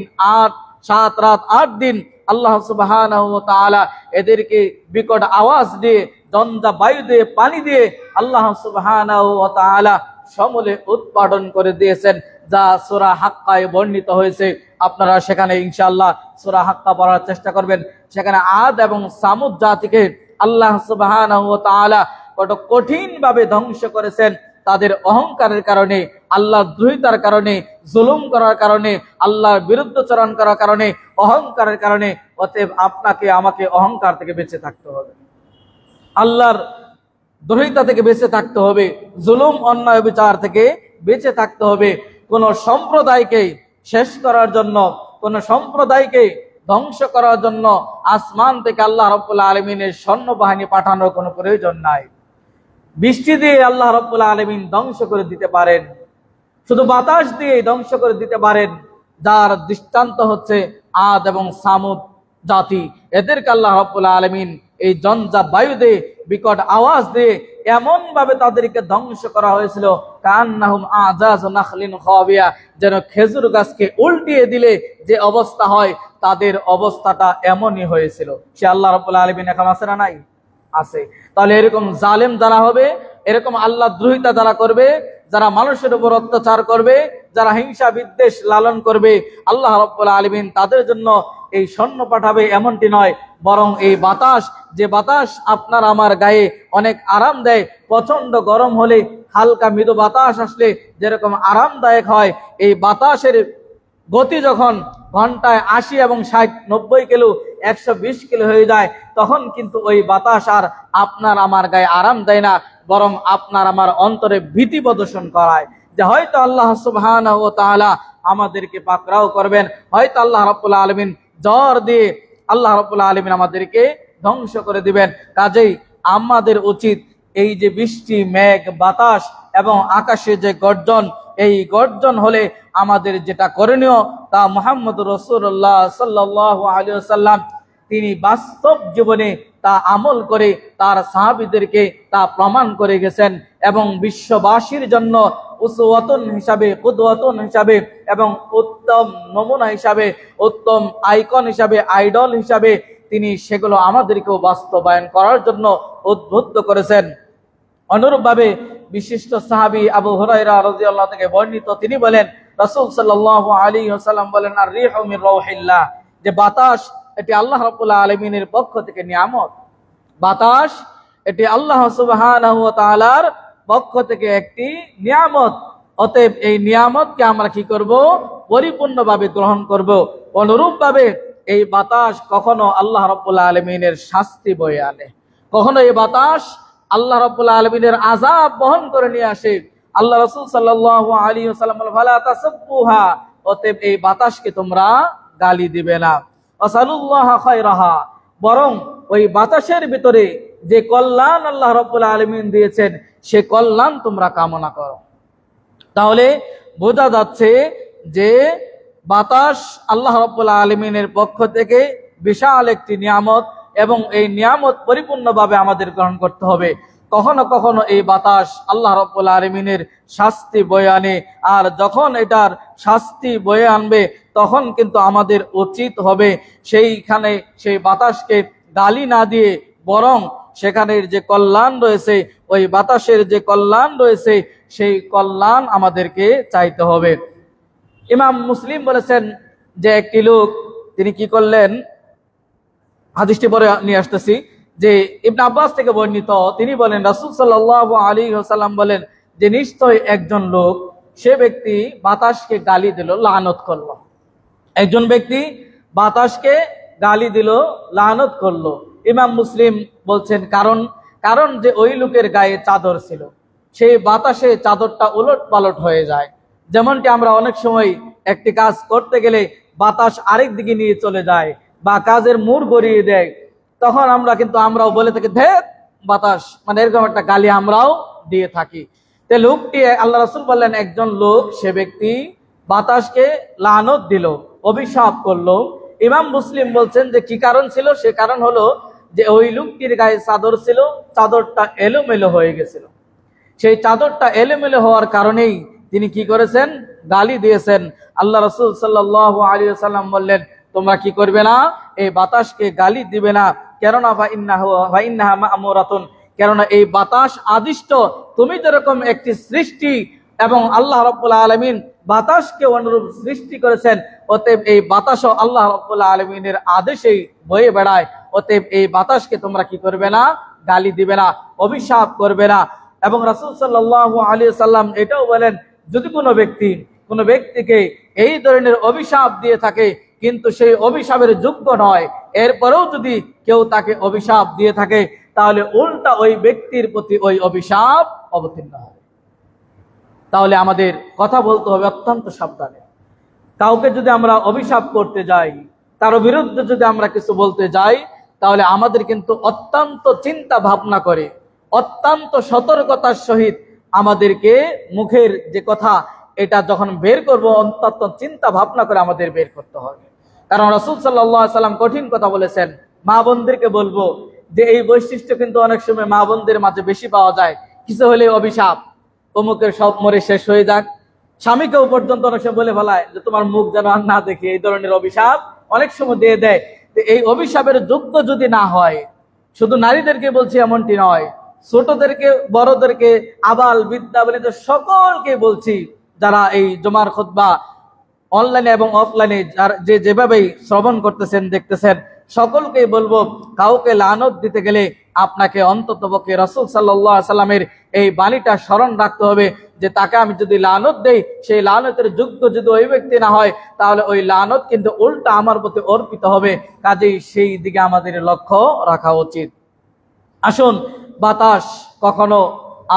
7 রাত 8 দিন আল্লাহ সুবহানাহু ওয়া তাআলা এদেরকে বিকট আওয়াজ দিয়ে, ঝঞ্ঝা বায়ু দিয়ে, পানি দিয়ে আল্লাহ সুবহানাহু ওয়া তাআলা সমূলে উৎপাদন করে দিয়েছেন, যা সূরা হাক্কায় বর্ণিত হয়েছে। আপনারা সেখানে ইনশাআল্লাহ সূরা হাক্কা পড়ার চেষ্টা করবেন। সেখানে আদ এবং সামুদ জাতিকে আল্লাহ সুবহানাহু ওয়া তাআলা কত কঠিন ভাবে ধ্বংস করেছেন, তাদের অহংকারের কারণে, আল্লাহর দ্রোহিতার কারণে, জুলুম করার কারণে, আল্লাহর বিরুদ্ধচারণ করার কারণে, অহংকারের কারণে। অতএব আপনাকে আমাকে অহংকার থেকে বেঁচে থাকতে হবে, আল্লাহর দ্রোহিতা থেকে বেঁচে থাকতে হবে, জুলুম অন্যায় বিচার থেকে বেঁচে থাকতে হবে। কোন সম্প্রদায়কে শেষ করার জন্য, কোন সম্প্রদায়কে ধ্বংস করার জন্য আসমান থেকে আল্লাহ রাব্বুল আলামিনের সৈন্যবাহিনী পাঠানোর কোনো প্রয়োজন নাই। বৃষ্টি দিয়ে আল্লাহ রাব্বুল আলামিন ধ্বংস করে দিতে পারেন, শুধু বাতাস দিয়ে ধ্বংস করে দিতে পারেন, যার দৃষ্টান্ত হচ্ছে আদ এবং সামুদ জাতি। এদেরকে আল্লাহ রাব্বুল আলামিন এই ঝঞ্ঝা বায়ু দিয়ে, বিকট আওয়াজ দিয়ে এমন ভাবে তাদেরকে ধ্বংস করা হয়েছিল, কান্নাহুম আজাজু নাখলিন খাবিয়া, যেন খেজুর গাছকে উল্টিয়ে দিলে যে অবস্থা হয় তাদের অবস্থাটা এমনই হয়েছিল। সে আল্লাহ রাব্বুল আলামিন এখন আছে না নাই? আছে। তাহলে এরকম জালেম যারা হবে, এরকম আল্লাহ দ্রোহিতা যারা করবে, যারা মানুষের উপর অত্যাচার করবে, যারা হিংসা বিদ্বেষ লালন করবে, আল্লাহ রাব্বুল আলামিন তাদের জন্য এই সৈন্য পাঠাবে এমনটি নয়, বরং এই বাতাস, যে বাতাস আপনার আমার গায়ে অনেক আরাম দেয়, প্রচন্ড গরম হলে হালকা মৃদু বাতাস আসলে যেরকম আরামদায়ক হয়, এই বাতাসের গতি যখন ঘন্টায় 80 এবং 60, 90 কিলো, 120 কিলো হয়ে যায়, তখন কিন্তু ওই বাতাস আর আপনার আমার গায়ে আরাম দেয় না, বরং আপনার আমার অন্তরে ভীতি প্রদর্শন করায় যে হয়তো আল্লাহ সুবহানাহু ওয়া তাআলা আমাদেরকে পাকড়াও করবেন, হয়তো আল্লাহ রাব্বুল আলামিন জ্বর দিয়ে আল্লাহ রাব্বুল আলামিন আমাদেরকে ধ্বংস করে দিবেন। কাজেই আমাদের উচিত এই যে বৃষ্টি, মেঘ, বাতাস এবং আকাশে যে গর্জন, এই গর্জন হলে আমাদের যেটা করণীয় তা মুহাম্মদ রাসূলুল্লাহ সাল্লাল্লাহু আলাইহি ওয়াসাল্লাম তিনি বাস্তব জীবনে তা আমল করে তার সাহাবীদেরকে তা প্রমাণ করে গেছেন এবং বিশ্ববাসীর জন্য উসওয়াতুন হিসাবে, কুদওয়াতুন হিসাবে এবং উত্তম নমুনা হিসাবে, উত্তম আইকন হিসাবে, আইডল হিসাবে তিনি সেগুলো আমাদেরকেও বাস্তবায়ন করার জন্য উদ্বুদ্ধ করেছেন। অনুরূপভাবে বিশিষ্ট সাহাবী আবু হুরায়রা রাদিয়াল্লাহু থেকে বর্ণিত, তিনি বলেন রাসূল সাল্লাল্লাহু আলাইহি ওয়াসাল্লাম বলেন, আর রিহু মির রাউহিল্লাহ, যে বাতাস এটি আল্লাহ রাব্বুল আলামিনের পক্ষ থেকে নিয়ামত। বাতাস এটি আল্লাহ সুবহানাহু ওয়া তাআলার পক্ষ থেকে একটি নিয়ামত। অতএব এই নিয়ামতকে আমরা কি করব? পরিপূর্ণভাবে গ্রহণ করব। অনুরূপভাবে এই বাতাস কখনো আল্লাহ রাব্বুল আলামিনের শাস্তি বয়ে আনে, কখনো এই বাতাস আল্লাহ রাব্বুল আলামিনের আযাব বহন করে নিয়ে আসে। আল্লাহ রাসূল সাল্লাল্লাহু আলাইহি ওয়াসাল্লাম বলেন, ফালা তাসাব্বুহা, অতএব এই বাতাসকে তোমরা গালি দিবে না। ওয়াসালুল্লাহ খায়রাহা, বরং ওই বাতাসের ভিতরে যে কল্যাণ আল্লাহ রাব্বুল আলামিন দিয়েছেন সে কল্যাণ তোমরা কামনা করো। তাহলে বোঝা যাচ্ছে যে বাতাস আল্লাহ রাব্বুল আলামিনের পক্ষ থেকে বিশাল একটি নিয়ামত এবং এই নিয়ামত পরিপূর্ণভাবে আমাদের গ্রহণ করতে হবে। কখনো কখনো এই বাতাস আল্লাহ রাব্বুল আলামিনের শাস্তি বয়ে আনে, আর যখন এটার শাস্তি বয়ে আনবে তখন কিন্তু আমাদের উচিত হবে সেইখানে সেই বাতাসকে গালি না দিয়ে বরং সেখানের যে কল্যাণ রয়েছে, ওই বাতাসের যে কল্যাণ রয়েছে সেই কল্যাণ আমাদেরকে চাইতে হবে। ইমাম মুসলিম বলেছেন যে একটি লোক তিনি কি করলেন, হাদিসটি পরে নিয়ে আসতেছি, যে ইবনে আব্বাস থেকে বর্ণিত, তিনি বলেন রাসূল সাল্লাল্লাহু আলাইহি ওয়াসাল্লাম বলেন যে নিশ্চয় একজন লোক, সে ব্যক্তি বাতাসকে গালি দিল, লানত করলো। একজন ব্যক্তি বাতাসকে গালি দিল, লানত করলো। ইমাম মুসলিম বলছেন কারণ যে ওই লোকের গায়ে চাদর ছিল, সেই বাতাসে চাদরটা উলট পালট হয়ে যায়। যেমনটি আমরা অনেক সময় একটি কাজ করতে গেলে বাতাস আরেক দিকে নিয়ে চলে যায় বা কাজের মোড় গড়িয়ে দেয়, তখন আমরাও বলে থাকি ধ্যাৎ বাতাস, মানে এরকম একটা গালি আমরাও দিয়ে থাকি। তে লোকটি, আল্লাহ রাসূল বললেন একজন লোক, সে ব্যক্তি বাতাসকে লানত দিল, অভিশাপ করলো। ইমাম মুসলিম বলছেন যে কি কারণ ছিল? সে কারণ হলো যে ওই লোকটির গায়ে চাদর ছিল, চাদরটা এলোমেলো হয়ে গেছিল। সেই চাদরটা এলোমেলো হওয়ার কারণেই তিনি কি করেছেন? গালি দিয়েছেন। আল্লাহ রাসূল সাল্লাল্লাহু আলাইহি ওয়াসাল্লাম বললেন তোমরা কি করবে না? এই বাতাসকে গালি দিবে না, কেননা ফাইন্নাহা মা'মুরাতুন, কেননা এই বাতাস আদিষ্ট। তুমি যেরকম একটি সৃষ্টি এবং আল্লাহ রাব্বুল আলামিন বাতাসকে অনুরূপ সৃষ্টি করেছেন, অতএব এই বাতাসও আল্লাহ রাব্বুল আলামিনের আদেশেই বয়ে বেড়ায়। অতএব এই বাতাসকে তোমরা কি করবে না? গালি দিবে না, অভিশাপ করবে না। এবং রাসূল সাল্লাল্লাহু আলাইহি ওয়াসাল্লাম এটাও বলেন, যদি কোনো ব্যক্তিকে এই ধরনের অভিশাপ দিয়ে থাকে কিন্তু সেই অভিশাপের যোগ্য নয়, এরপরেও যদি কেউ তাকে অভিশাপ দিয়ে থাকে তাহলে উল্টা ওই ব্যক্তির প্রতি ওই অভিশাপ অবতীর্ণ হবে। তাহলে আমাদের কথা বলতে হবে অত্যন্ত সাবধানে। কাউকে যদি আমরা অভিশাপ করতে যাই, তার বিরুদ্ধে যদি আমরা কিছু বলতে যাই, তাহলে আমাদের কিন্তু অত্যন্ত চিন্তা ভাবনা করে, অত্যন্ত সতর্কতার সহিত আমাদেরকে মুখের যে কথা এটা যখন বের করব, অত্যন্ত চিন্তা ভাবনা করে আমাদের বের করতে হবে। কারণ রাসূল সাল্লাল্লাহু আলাইহি ওয়াসাল্লাম কঠিন কথা বলেছেন। মা বোনদেরকে বলবো যে এই বৈশিষ্ট্য কিন্তু অনেক সময় মা বোনদের মাঝে বেশি পাওয়া যায়। কিছু হলে অভিশাপ, অমুকের সব মরে শেষ হয়ে যাক। স্বামীকেও পর্যন্ত অনেক সময় বলে ফেলায় যে তোমার মুখ যেন আর না দেখি, এই ধরনের অভিশাপ অনেক সময় দিয়ে দেয়। এই অভিশাপের যোগ্য যদি না হয়, শুধু নারীদেরকে বলছি এমনটি নয়, ছোটদেরকে, বড়দেরকে, আবাল বিদ্যা বনিতা সকলকে বলছি, যারা এই জুমার খুতবা অনলাইনে এবং অফলাইনে যেভাবেই শ্রবণ করতেছেন, দেখতেছেন, সকলকেই বলবো কাউকে লানত দিতে গেলে আপনাকে অন্ততপক্ষে রাসূল সাল্লাল্লাহু আলাইহি ওয়াসাল্লামের এই বাণীটা স্মরণ রাখতে হবে যে তাকে আমি যদি লানত দেই, সেই লানতের যোগ্য যদি ওই ব্যক্তি না হয়, তাহলে ওই লানত কিন্তু উল্টা আমার প্রতি অর্পিত হবে। কাজেই সেই দিকে আমাদের লক্ষ্য রাখা উচিত। আসুন, বাতাস কখনো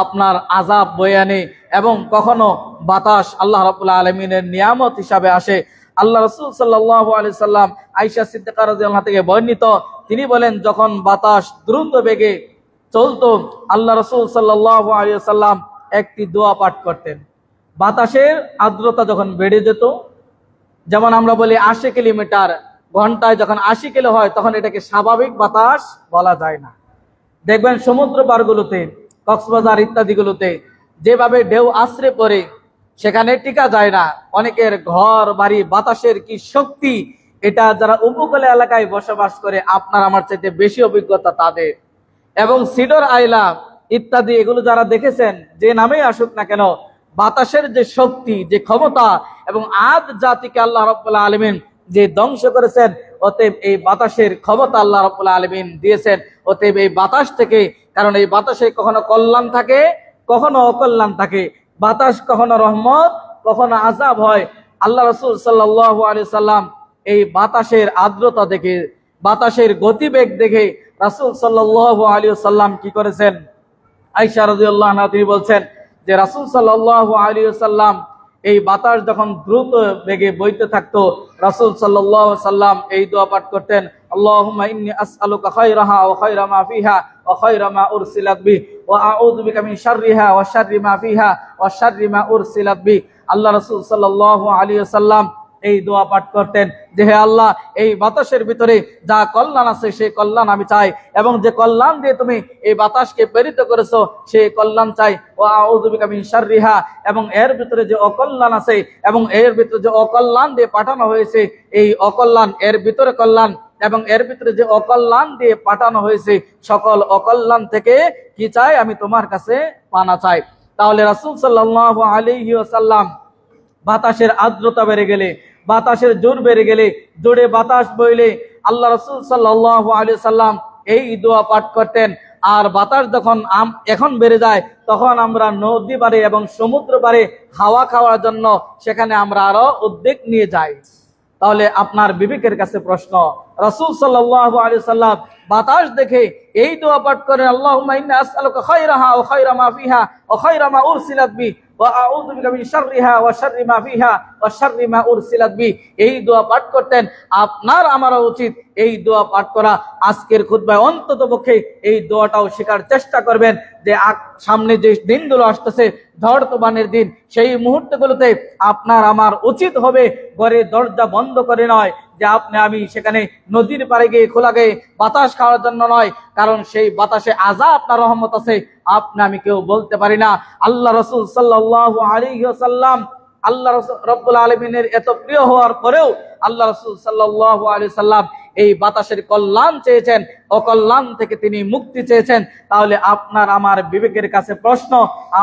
আপনার আযাব বয়ে আনে এবং কখনো বাতাস আল্লাহ রাব্বুল আলামিনের নিয়ামত হিসাবে আসে। আল্লাহ রাসূল সাল্লাল্লাহু আলাইহি সাল্লাম আয়েশা সিদ্দিকা রাদিয়াল্লাহু আনহা থেকে বর্ণিত, তিনি বলেন যখন বাতাস দ্রুত বেগে চলতো, আল্লাহ রাসূল সাল্লাল্লাহু আলাইহি ওয়াসাল্লাম একটি দোয়া পাঠ করতেন। বাতাসের আর্দ্রতা যখন বেড়ে যেত, যেমন আমরা বলি 80 কিলোমিটার ঘন্টায় যখন 80 কিলো হয়, তখন এটাকে স্বাভাবিক বাতাস বলা যায় না। দেখবেন সমুদ্র পারগুলোতে, কক্সবাজার ইত্যাদিগুলোতে যেভাবে ঢেউ আছড়ে পড়ে, সেখানে টিকা যায় না। অনেকের ঘর বাড়ি, বাতাসের কি শক্তি, এটা যারা উপকূল এলাকায় বসবাস করে আপনার আমার চাইতে বেশি অভিজ্ঞতা তাদের। এবং সিডর আইলা ইত্যাদি এগুলো যারা দেখেছেন, যে নামেই আসুক না কেন, বাতাসের যে শক্তি, যে ক্ষমতা, এবং আদ জাতিকে আল্লাহ রাব্বুল আলামিন যে ধ্বংস করেছেন, অতএব এই বাতাসের ক্ষমতা আল্লাহ রাব্বুল আলামিন দিয়েছেন। অতএব এই বাতাস থেকে, কারণ এই বাতাসে কখনো কল্যাণ থাকে, কখনো অকল্যাণ থাকে। বাতাস কখনো রহমত, কখনো আযাব হয়। আল্লাহ রাসূল সাল্লাল্লাহু আলাইহি সাল্লাম এই বাতাসের আর্দ্রতা দেখে, বাতাসের গতিবেগ দেখে রাসূল সাল্লাল্লাহু আলাইহি সাল্লাম কি করেছেন? আয়েশা রাদিয়াল্লাহু আনহা তিনি বলছেন যে রাসূল সাল্লাল্লাহু আলাইহি সাল্লাম এই বাতাস যখন দ্রুত বেগে বইতে থাকতো, রাসূল সাল্লাল্লাহু আলাইহি সাল্লাম এই দোয়া পাঠ করতেন, আল্লাহুম্মা ইন্নী আসআলুকা খায়রাহা ওয়া খায়রা মা ফিহা ওয়া খায়রা মা উরসিলাত বি ওয়া আউযু বিকা মিন শাররিহা ওয়া শাররি মা ফিহা ওয়া শাররি মা উরসিলাত বি। আল্লাহ রাসূল সাল্লাল্লাহু আলাইহি সাল্লাম এই দোয়া পাঠ করতেন যে হে আল্লাহ, এই বাতাসের ভিতরে যা কল্যাণ আছে সেই কল্যাণ আমি চাই, এবং যে কল্যাণ দিয়ে তুমি এই বাতাসকে প্রেরিত করেছো সেই কল্যাণ চাই। ওয়া আউযু বিকা মিন শাররিহা, এবং এর ভিতরে যে অকল্যাণ আছে, এবং এর ভিতরে যে অকল্যাণ দিয়ে পাঠানো হয়েছে, এই অকল্যাণ, এর ভিতরে কল্যাণ এবং এর ভিতরে যে অকল্যাণ দিয়ে পাঠানো হয়েছে, সকল অকল্যাণ থেকে কি চাই? আমি তোমার কাছে পানা চাই। তাহলে রাসূল সাল্লাল্লাহু আলাইহি ওয়াসাল্লাম বাতাসের আর্দ্রতা বেড়ে গেলে, বাতাসের জোর বেড়ে গেলে, জোরে বাতাস বইলে আল্লাহ রাসূল সাল্লাল্লাহু আলাইহি সাল্লাম এই দোয়া পাঠ করতেন। আর বাতাস যখন এখন বেড়ে যায়, তখন আমরা নদী পাড়ে এবং সমুদ্র পাড়ে হাওয়া খাওয়ার জন্য সেখানে আমরা আরো উদ্যোগ নিয়ে যাই। তাহলে আপনার বিবেকের কাছে প্রশ্ন, রাসূল সাল্লাল্লাহু আলাইহি সাল্লাম বাতাস দেখে এই দোয়া পাঠ করেন, আল্লাহুম্মা ইন্নী আসআলুকা খায়রাহা ওয়া খায়রা মা ফিহা ওয়া খায়রা মা উরসিলাত বি ওয়া আউযু বিকা মিন শাররিহা ওয়া শাররি মা ফিহা ওয়া শাররি মা উরসিলাত বি। এই দোয়া পাঠ করতেন। আপনার আমারও উচিত এই দোয়া পাঠ করা। আজকের খুতবায় অন্ততপক্ষে এই দোয়াটাও শেখার চেষ্টা করবেন, যে সামনে যে দিনগুলো আসতেছে, ঝড় তুফানের দিন, সেই মুহূর্তগুলোতে আপনার আমার উচিত হবে ঘরের দরজা বন্ধ করে নয়, যে আপনি আমি সেখানে নদীর পাড়ে গিয়ে খোলা গিয়ে বাতাস খাওয়ার জন্য নয়, কারণ সেই বাতাসে আযাব আপনার রহমত আছে, আপনি আমি কেউ বলতে পারি না। আল্লাহ রাসূল সাল্লাল্লাহু আলাইহি ওয়াসাল্লাম, আল্লাহ রাব্বুল আলামিনের এত প্রিয় হওয়ার পরেও আল্লাহ রাসূল সাল্লাল্লাহু আলাইহি সাল্লাম এই বাতাসের কল্যাণ চেয়েছেন, অকল্যাণ থেকে তিনি মুক্তি চেয়েছেন। তাহলে আপনার আমার বিবেকের কাছে প্রশ্ন,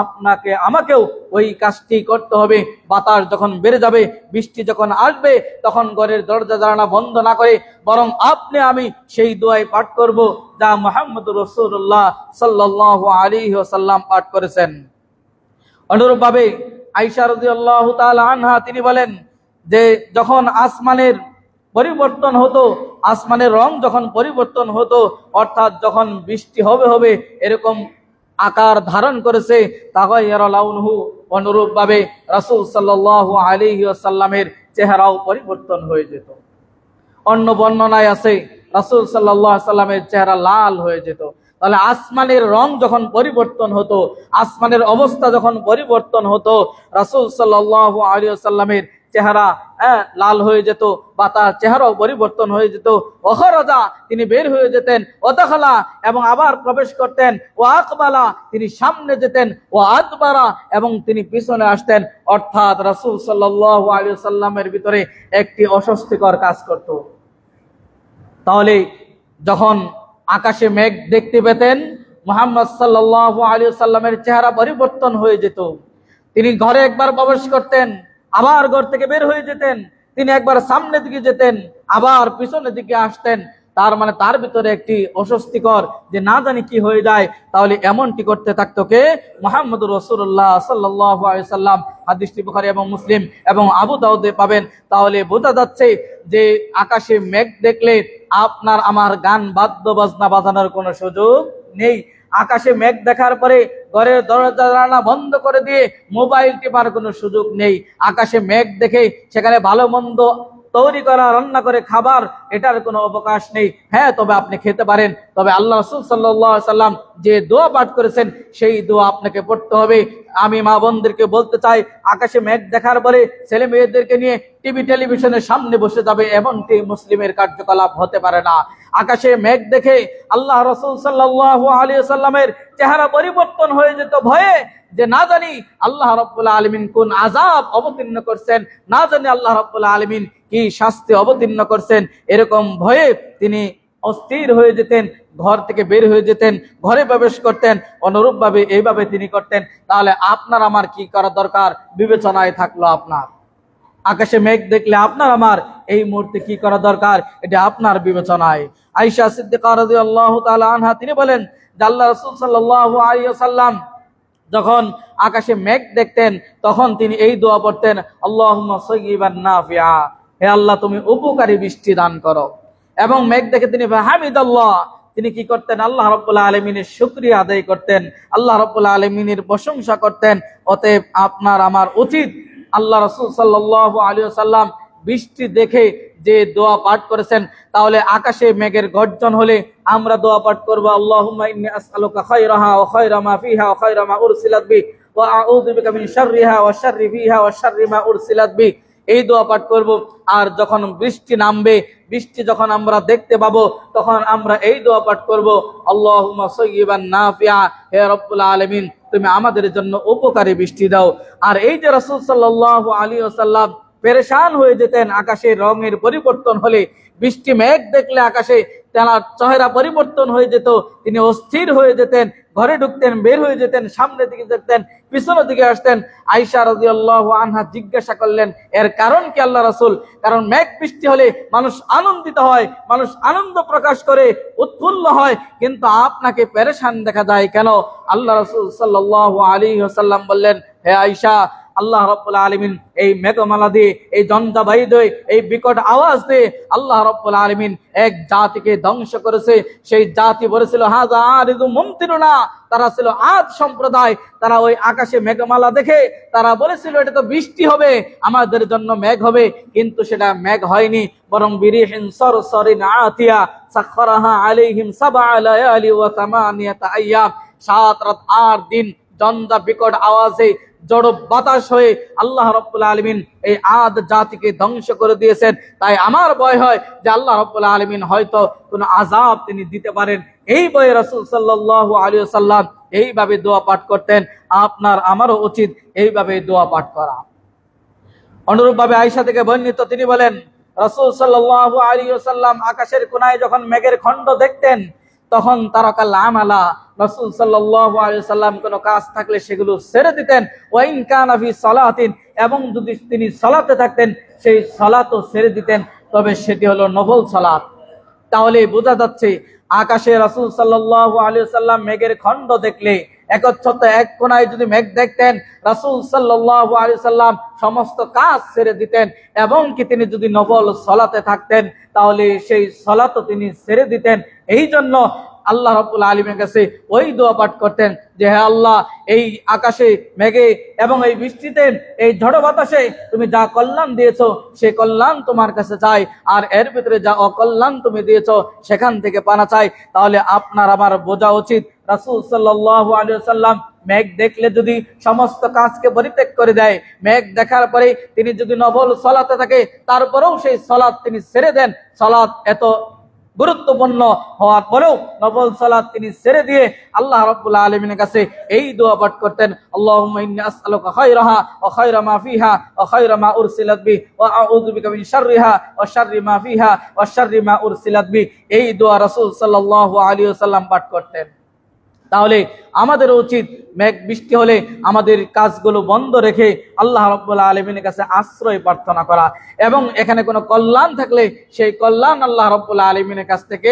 আপনাকে আমাকেও ওই কাজটি করতে হবে। বাতাস যখন বেড়ে যাবে, বৃষ্টি যখন আসবে, তখন ঘরের দরজা জানালা বন্ধ না করে বরং আপনি আমি সেই দোয়াই পাঠ করব যা মুহাম্মদুর রাসূলুল্লাহ সাল্লাল্লাহু আলাইহি ওয়াসাল্লাম পাঠ করেছেন। অনুরূপভাবে আয়েশা রাদিয়াল্লাহু তাআলা আনহা তিনি বলেন যে যখন আসমানের পরিবর্তন হতো, আসমানের রং যখন পরিবর্তন হতো, অর্থাৎ যখন বৃষ্টি হবে এরকম আকার ধারণ করেছে, তাগায়্যারা লাউনুহু, অনুরূপভাবে রাসূল সাল্লাল্লাহু আলাইহি ওয়াসাল্লামের চেহারাও পরিবর্তন হয়ে যেত। অন্য বর্ণনায় আছে রাসূল সাল্লাল্লাহু আলাইহি ওয়াসাল্লামের চেহারা লাল হয়ে যেত। তাহলে আসমানের রং যখন পরিবর্তন হতো, আসমানের অবস্থা যখন পরিবর্তন হতো, রাসূল সাল্লাল্লাহু আলাইহি ওয়াসাল্লামের চেহারা লাল হয়ে যেত, বা তার চেহারাও পরিবর্তন হয়ে যেত। ওখরাজা, তিনি বের হয়ে যেতেন, ওদাখালা, এবং আবার প্রবেশ করতেন, ও আকবালা, তিনি সামনে যেতেন, ও আদবারা, এবং তিনি পিছনে আসতেন। অর্থাৎ রাসূল সাল্লাল্লাহু আলাইহি ওয়াসাল্লামের ভিতরে একটি অস্বস্তিকর কাজ করত। তাহলে যখন আকাশে মেঘ দেখতে পেতেন, মুহাম্মদ সাল্লাল্লাহু আলাইহি ওয়াসাল্লামের চেহারা পরিবর্তন হয়ে যেত। তিনি ঘরে একবার প্রবেশ করতেন, আবার ঘর থেকে বের হয়ে যেতেন। তিনি একবার সামনের দিকে যেতেন, আবার পিছনের দিকে আসতেন। তার মানে তার ভিতরে একটি অস্বস্তিকর, যে না জানি কি হয়ে যায়। তাহলে এমনটি করতে থাকতো কে? মুহাম্মদুর রাসূলুল্লাহ সাল্লাল্লাহু আলাইহি ওয়াসাল্লাম। হাদিসটি বুখারী এবং মুসলিম এবং আবু দাউদে পাবেন। তাহলে বোঝা যাচ্ছে যে আকাশে মেঘ দেখলে আপনার আমার গান বাদ্য বাজনা বাজানোর কোনো সুযোগ নেই। আকাশে মেঘ দেখার পরে ঘরের দরজা জানালা বন্ধ করে দিয়ে মোবাইল টিপার কোনো সুযোগ নেই। আকাশে মেঘ দেখে সেখানে ভালো মন্দ তৈরি করা, রান্না করে খাবার, এটার কোনো অবকাশ নেই। হ্যাঁ, তবে আপনি খেতে পারেন, তবে আল্লাহ রাসূল সাল্লাল্লাহু আলাইহি সাল্লাম যে দোয়া পাঠ করেছেন সেই দোয়া আপনাকে পড়তে হবে। আমি মা বোনদেরকে বলতে চাই, আকাশে মেঘ দেখার পরে ছেলে মেয়েদেরকে নিয়ে টিভি টেলিভিশনের সামনে বসে যাবে, এমনটি মুসলিমের কার্যকলাপ হতে পারে না। আকাশে মেঘ দেখে আল্লাহ রাসূল সাল্লাল্লাহু আলাইহি সাল্লামের চেহারা পরিবর্তন হয়ে যেত ভয়ে, যে না জানি আল্লাহ রাব্বুল আলামিন কোন আযাব অবতীর্ণ করছেন, না জানি আল্লাহ রাব্বুল আলামিন কি শাস্তি অবতীর্ণ করছেন, এরকম ভয়ে তিনি অস্থির হয়ে যেতেন, ঘর থেকে বের হয়ে যেতেন, ঘরে প্রবেশ করতেন। অনুরূপভাবে এইভাবে তিনি করতেন। তাহলে আপনার আমার কি করা দরকার? বিবেচনায় থাকলো আপনার। আকাশে মেঘ দেখলে আপনার আমার এই মুহূর্তে কি করা দরকার, এটা আপনার বিবেচনায়। আয়েশা সিদ্দিকা রাদিয়াল্লাহু তাআলা আনহা তিনি বলেন যে আল্লাহ রাসূল সাল্লাল্লাহু আলাইহি ওয়াসাল্লাম যখন আকাশে মেঘ দেখতেন তখন তিনি এই দোয়া পড়তেন, আল্লাহুম্মা সায়্যিবান নাফিআ, হে আল্লাহ তুমি উপকারী বৃষ্টি দান করো। এবং মেঘ দেখে তিনি হামিদাল্লাহ, তিনি কি করতেন? আল্লাহ রাব্বুল আলামিনের শুকরিয়া আদায় করতেন, আল্লাহ রাব্বুল আলামিনের প্রশংসা করতেন। অতএব আপনার আমার উচিত আল্লাহ রাসূল সাল্লাল্লাহু আলাইহি ওয়াসাল্লাম বৃষ্টি দেখে যে দোয়া পাঠ করেছেন, তাহলে আকাশে মেঘের গর্জন হলে আমরা দোয়া পাঠ করব, আল্লাহুম্মা ইন্নী আসআলুকা খায়রাহা ওয়া খায়রা মা ফিহা ওয়া খায়রা মা উরসিলাত বি ওয়া আউযু বিকা মিন শাররিহা ওয়া শাররি ফিহা ওয়া শাররি মা উরসিলাত বি। এই দোয়া পাঠ করব। আর যখন বৃষ্টি নামবে, বৃষ্টি যখন আমরা দেখতে পাবো, তখন আমরা এই দোয়া পাঠ করব, আল্লাহুম্মা সায়্যিবান নাফিআ, হে রব্বুল আলামিন তুমি আমাদের জন্য উপকারী বৃষ্টি দাও। আর এই যে রাসূল সাল্লাল্লাহু আলাইহি ওয়াসাল্লাম পেরেশান হয়ে যেতেন আকাশের রঙের পরিবর্তন হলে, বৃষ্টি মেঘ দেখলে আকাশে তার চেহারা পরিবর্তন হয়ে যেত, তিনি অস্থির হয়ে যেতেন, ঘরে ঢুকতেন, বের হয়ে যেতেন, সামনের দিকে দেখতেন, পিছনের দিকে আসতেন। আয়েশা রাদিয়াল্লাহু আনহা জিজ্ঞাসা করলেন, এর কারণ কি আল্লাহ রাসূল? কারণ মেঘ বৃষ্টি হলে মানুষ আনন্দিত হয়, মানুষ আনন্দ প্রকাশ করে, উৎফুল্ল হয়, কিন্তু আপনাকে পেরেশান দেখা যায় কেন? আল্লাহ রাসূল সাল্লাল্লাহু আলাইহি ওয়াসাল্লাম বললেন, হে আয়েশা, আল্লাহ রাব্বুল আলামিন এই মেঘমালা দিয়ে, এই ঝঞ্ঝাবায়ু দিয়ে, এই বিকট আওয়াজ দিয়ে আল্লাহ রাব্বুল আলামিন এক জাতিকে ধ্বংস করেছে। সেই জাতি বলেছিল হাযা আরিদু মুমতিরুনা, তারা ছিল আদ সম্প্রদায়। তারা ওই আকাশে মেঘমালা দেখে তারা বলেছিল এটা তো বৃষ্টি হবে, আমাদের জন্য মেঘ হবে, কিন্তু সেটা মেঘ হয়নি, বরং বিরিহিন সরসরিন আতিয়া সাখখারাহা আলাইহিম সাবআ লায়ালি ওয়া তামানিয়াতা আইয়াম, 7 রাত 8 দিন ঝঞ্ঝা বিকট আওয়াজে জড় বাতাস হয়ে আল্লাহ রাব্বুল আলামিন এই আদ জাতিকে ধ্বংস করে দিয়েছেন। তাই আমার ভয় হয় যে আল্লাহ রাব্বুল আলামিন হয়তো কোনো আযাব তিনি দিতে পারেন। এই ভয়ে রাসূল সাল্লাল্লাহু আলাইহি ওয়াসাল্লাম এইভাবে দোয়া পাঠ করতেন। আপনার আমারও উচিত এইভাবে দোয়া পাঠ করা। অনুরূপভাবে আয়েশা থেকে বর্ণিত, তিনি বলেন রাসূল সাল্লাল্লাহু আলাইহি ওয়াসাল্লাম আকাশের কোণায় যখন মেঘের খণ্ড দেখতেন তখন তারাকাল আমালা, রাসূল সাল্লাল্লাহু আলাইহি ওয়াসাল্লাম কোনো কাজ থাকলে সেগুলো ছেড়ে দিতেন। ওয়া ইন কানা ফি সালাতিন, এবং যদি তিনি সালাতে থাকতেন সেই সালাতও ছেড়ে দিতেন, তবে সেটি হলো নফল সালাত। তাহলে বোঝা যাচ্ছে আকাশে রাসূল সাল্লাল্লাহু আলাইহি ওয়াসাল্লাম মেঘের খণ্ড দেখলে, একচ্ছত্র এক কোণায় যদি মেঘ দেখতেন, রাসূল সাল্লাল্লাহু আলাইহি ওয়াসাল্লাম সমস্ত কাজ ছেড়ে দিতেন, এবং কি তিনি যদি নফল সালাতে থাকতেন তাহলে সেই সালাতও তিনি ছেড়ে দিতেন। এই জন্য আল্লাহ রাব্বুল আলামিনের কাছে ওই দোয়া পাঠ করতেন যে হে আল্লাহ, এই আকাশে মেঘে এবং এই বৃষ্টিতে, এই ঝড় বাতাসে তুমি যা কল্যাণ দিয়েছো সেই কল্যাণ তোমার কাছে চাই, আর এর ভিতরে যা অকল্যাণ তুমি দিয়েছো সেখান থেকে পানা চাই। তাহলে আপনার আমার বোঝা উচিত রাসূল সাল্লাল্লাহু আলাইহি ওয়াসাল্লাম মেঘ দেখলে যদি সমস্ত কাজকে পরিত্যাগ করে দেয়, মেঘ দেখার পরে তিনি যদি নফল সালাতে থাকে তারপরেও সেই সালাত তিনি ছেড়ে দেন, সালাত এত গুরুত্বপূর্ণ হওয়ার পরেও নফল সালাত তিনি ছেড়ে দিয়ে আল্লাহ রাব্বুল আলামিনের কাছে এই দোয়া পাঠ করতেন, আল্লাহুম্মা ইন্নী আসআলুকা খায়রাহা ওয়া খায়রা মা ফিহা ওয়া খায়রা মা উরসিলাত বি ওয়া আউযু বিকা মিন শাররিহা ওয়া শাররি মা ফিহা ওয়া শাররি মা উরসিলাত বি। এই দোয়া রাসূল সাল্লাল্লাহু আলাইহি ওয়াসাল্লাম পাঠ করতেন। তাহলে আমাদের উচিত মেঘ বৃষ্টি হলে আমাদের কাজগুলো বন্ধ রেখে আল্লাহ রাব্বুল আলামিনের কাছে আশ্রয় প্রার্থনা করা, এবং এখানে কোনো কল্যাণ থাকলে সেই কল্যাণ আল্লাহ রাব্বুল আলামিনের কাছ থেকে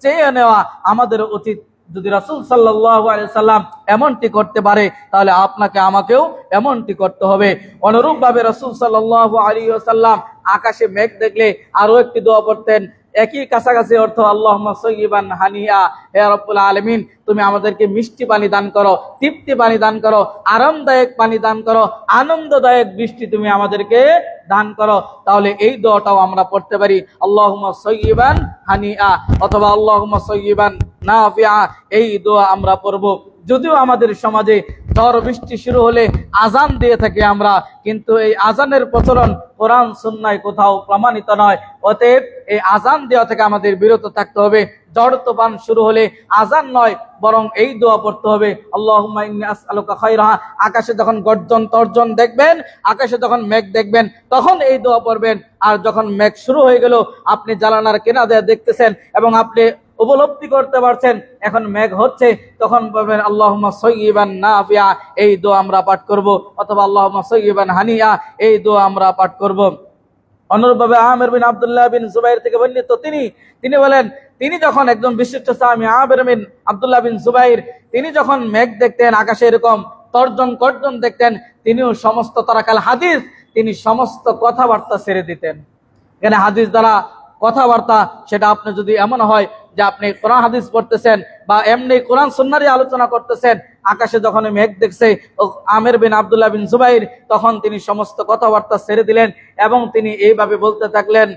চেয়ে নেওয়া আমাদের উচিত। যদি রাসূল সাল্লাল্লাহু আলাইহি সাল্লাম এমনটি করতে পারে তাহলে আপনাকে আমাকেও এমনটি করতে হবে। অনুরূপভাবে রাসূল সাল্লাল্লাহু আলাইহি ওয়াসাল্লাম আকাশে মেঘ দেখলে আরো একটি দোয়া পড়তেন, একই কাছাকাছি অর্থ, আল্লাহুম্মা সায়্যিবান হানিয়া, হে রব্বুল আলামিন তুমি আমাদেরকে মিষ্টি পানি দান করো, তৃপ্তি পানি দান করো, আরামদায়ক পানি দান করো, আনন্দদায়ক বৃষ্টি তুমি আমাদেরকে দান করো। তাহলে এই দোয়াটাও আমরা পড়তে পারি, আল্লাহুম্মা সায়্যিবান হানিয়া অথবা আল্লাহুম্মা সায়্যিবান নাফিআ, এই দোয়া আমরা পড়ব। যদিও আমাদের সমাজে ঝড় বৃষ্টি শুরু হলে আজান দিয়ে থাকি আমরা, কিন্তু এই আজানের প্রচলন কোরআন সুন্নায় কোথাও প্রমাণিত নয়। অতএব এই আজান দেওয়া থেকে আমাদের বিরত থাকতে হবে। ঝড় তুফান শুরু হলে আজান নয়, বরং এই দোয়া পড়তে হবে, আল্লাহুম্মা ইন্নী আসআলুকা খায়রাহা। আকাশে যখন গর্জন তর্জন দেখবেন, আকাশে যখন মেঘ দেখবেন, তখন এই দোয়া পড়বেন। আর যখন মেঘ শুরু হয়ে গেল, আপনি জানালার কিনারে দেখতেছেন এবং আপনি উপলব্ধি করতে পারছেন এখন মেঘ হচ্ছে, তখন বলবেন আল্লাহুম্মা সাইয়্যিবান নাফিআ, এই দোয়া আমরা পাঠ করব। অথবা আল্লাহুম্মা সাইয়্যিবান হানিআ, এই দোয়া আমরা পাঠ করব। অনুরূপভাবে আমির বিন আব্দুল্লাহ বিন জুবাইর থেকে বর্ণিত, তিনি বলেন, তিনি যখন একজন বিশিষ্ট সাহাবী আমির বিন আব্দুল্লাহ বিন জুবাইর, তিনি যখন মেঘ দেখতেন, আকাশে এরকম তর্জন গর্জন দেখতেন, তিনিও সমস্ত তারাকাল হাদিস, তিনি সমস্ত কথাবার্তা ছেড়ে দিতেন। এখানে হাদিস দ্বারা কথাবার্তা, সেটা আপনি যদি এমন হয় যে আপনি কোরআন হাদিস পড়তেছেন বা এমনি কোরআন সুন্নাহরই আলোচনা করতেছেন, আকাশে যখন মেঘ দেখছে আমির বিন আব্দুল্লাহ বিন জুবাইর, তখন তিনি সমস্ত কথাবার্তা ছেড়ে দিলেন এবং তিনি এইভাবে বলতে থাকলেন,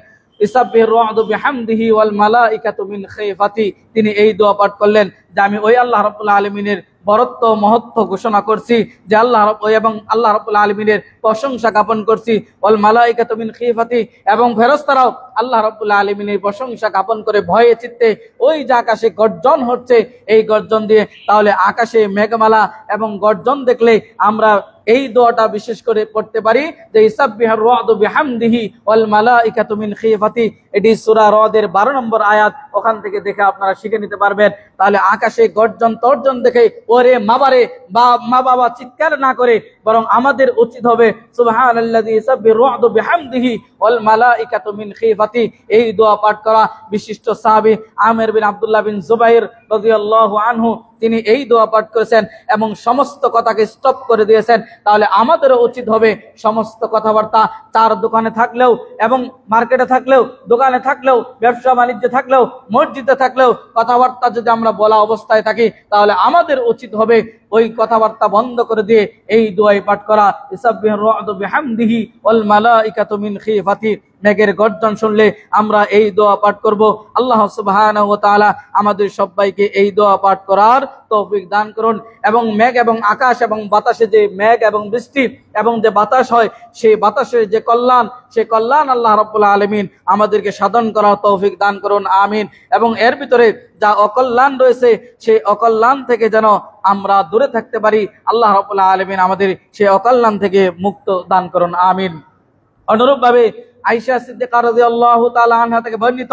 ইসাব্বিহু রা'দু বিহামদিহি ওয়াল মালাইকাতু মিন খাইফাতি। তিনি এই দোয়া পাঠ করলেন যে আমি ওই আল্লাহ রাব্বুল আলামিনের বরত্ব মহত্ব ঘোষণা করছি, যে আল্লাহ রাব্বুল আলামিনের প্রশংসা জ্ঞাপন করছি, ওয়াল মালাইকাতু মিন খাইফাতি, এবং ফেরেশতারাও আল্লাহ রাব্বুল আলামিনের প্রশংসা জ্ঞাপন করে ভয়ে চিত্তে ওই যে আকাশে গর্জন হচ্ছে, এই গর্জন দিয়ে, তাহলে আকাশে মেঘমালা এবং গর্জন দেখলে আমরা এই দোয়াটা বিশেষ করে পড়তে পারি যে ইসাব্বিহুর রা'দু বিহামদিহি ওয়াল মালাইকাতু মিন খাইফাতি। এটি সূরা রদের 12 নম্বর আয়াত, ওখান থেকে দেখে আপনারা শিখে নিতে পারবেন। তাহলে আকাশে গর্জন তর্জন দেখে ওরে মাবারে বা মা বাবা চিৎকার না করে, বরং আমাদের উচিত হবে সুবহানাল্লাযী ইসাব্বিহু রা'দু বিহামদিহি ওয়াল মালাইকাতু মিন খাইফাতি, এই দোয়া পাঠ করা। বিশিষ্ট সাহাবী আমির বিন আব্দুল্লাহ বিন জুবাইর রাদিয়াল্লাহু আনহু, তিনি এই দোয়া পাঠ করেছেন এবং সমস্ত কথাকে স্টপ করে দিয়েছেন। তাহলে আমাদেরও উচিত হবে সমস্ত কথাবার্তা, চার দোকানে থাকলেও এবং মার্কেটে থাকলেও, দোকানে থাকলেও, ব্যবসা বাণিজ্যে থাকলেও, মসজিদে থাকলেও, কথাবার্তা যদি আমরা বলা অবস্থায় থাকি, তাহলে আমাদের উচিত হবে ওই কথাবার্তা বন্ধ করে দিয়ে এই দোয়াই পাঠ করা, ইসাব্বিহুর রা'দু বিহামদিহি ওয়াল মালাইকাতু মিন খাইফাতি। মেঘের গর্জন শুনলে আমরা এই দোয়া পাঠ করব। আল্লাহ সুবহানাহু ওয়া তাআলা আমাদের সবাইকে এই দোয়া পাঠ করার তৌফিক দান করুন। এবং মেঘ এবং আকাশ এবং বাতাসে যে মেঘ এবং বৃষ্টি এবং যে বাতাস হয়, সেই বাতাসের যে কল্যাণ, সেই কল্যাণ আল্লাহ রাব্বুল আলামিন আমাদেরকে সাধন করার তৌফিক দান করুন, আমিন। এবং এর ভিতরে যা অকল্যাণ রয়েছে, সেই অকল্যাণ থেকে যেন আমরা দূরে থাকতে পারি, আল্লাহ রাব্বুল আলামিন আমাদের সেই অকল্যাণ থেকে মুক্ত দান করুন, আমিন। অনুরূপভাবে আয়েশা সিদ্দিকা রাদিয়াল্লাহু তাআলা আনহা থেকে বর্ণিত,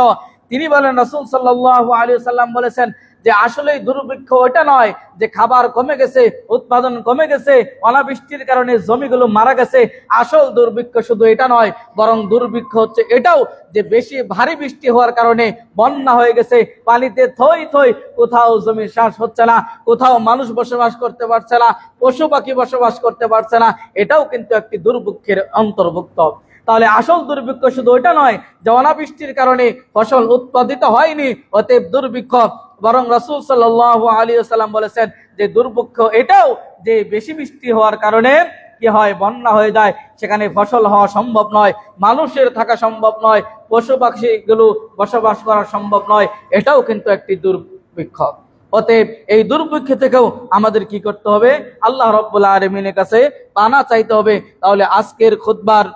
তিনি বলেন রাসূল সাল্লাল্লাহু আলাইহি ওয়াসাল্লাম বলেছেন যে আসলেই দুর্ভিক্ষ ওটা নয় যে খাবার কমে গেছে, উৎপাদন কমে গেছে, অনাবৃষ্টির কারণে জমিগুলো মারা গেছে। আসল দুর্ভিক্ষ শুধু এটা নয়, বরং দুর্ভিক্ষ হচ্ছে এটাও যে বেশি ভারী বৃষ্টি হওয়ার কারণে বন্যা হয়ে গেছে, পানিতে থই থই, কোথাও জমি চাষ হচ্ছে না, কোথাও মানুষ বসবাস করতে পারছে না, পশু পাখি বসবাস করতে পারছে না, এটাও কিন্তু একটি দুর্ভিক্ষের অন্তর্ভুক্ত। তাহলে আসল দুর্ভিক্ষ শুধু ওইটা নয় যে অনাবৃষ্টির কারণে ফসল উৎপাদিত হয়নি, অতএব দুর্ভিক্ষ, বরং রাসূল সাল্লাল্লাহু আলাইহি ওয়াসাল্লাম বলেছেন যে দুর্ভিক্ষ এটাও যে বেশি বৃষ্টি হওয়ার কারণে কি হয়, বন্যা হয়ে যায়, সেখানে ফসল হওয়া সম্ভব নয়, মানুষের থাকা সম্ভব নয়, পশু পাখিগুলো বসবাস করা সম্ভব নয়, এটাও কিন্তু একটি দুর্ভিক্ষ। অতএব এই দুর্ভিক্ষ থেকেও আমাদের কি করতে হবে, আল্লাহ রাব্বুল আলামিনের কাছে পানা চাইতে হবে। তাহলে আজকের খুতবার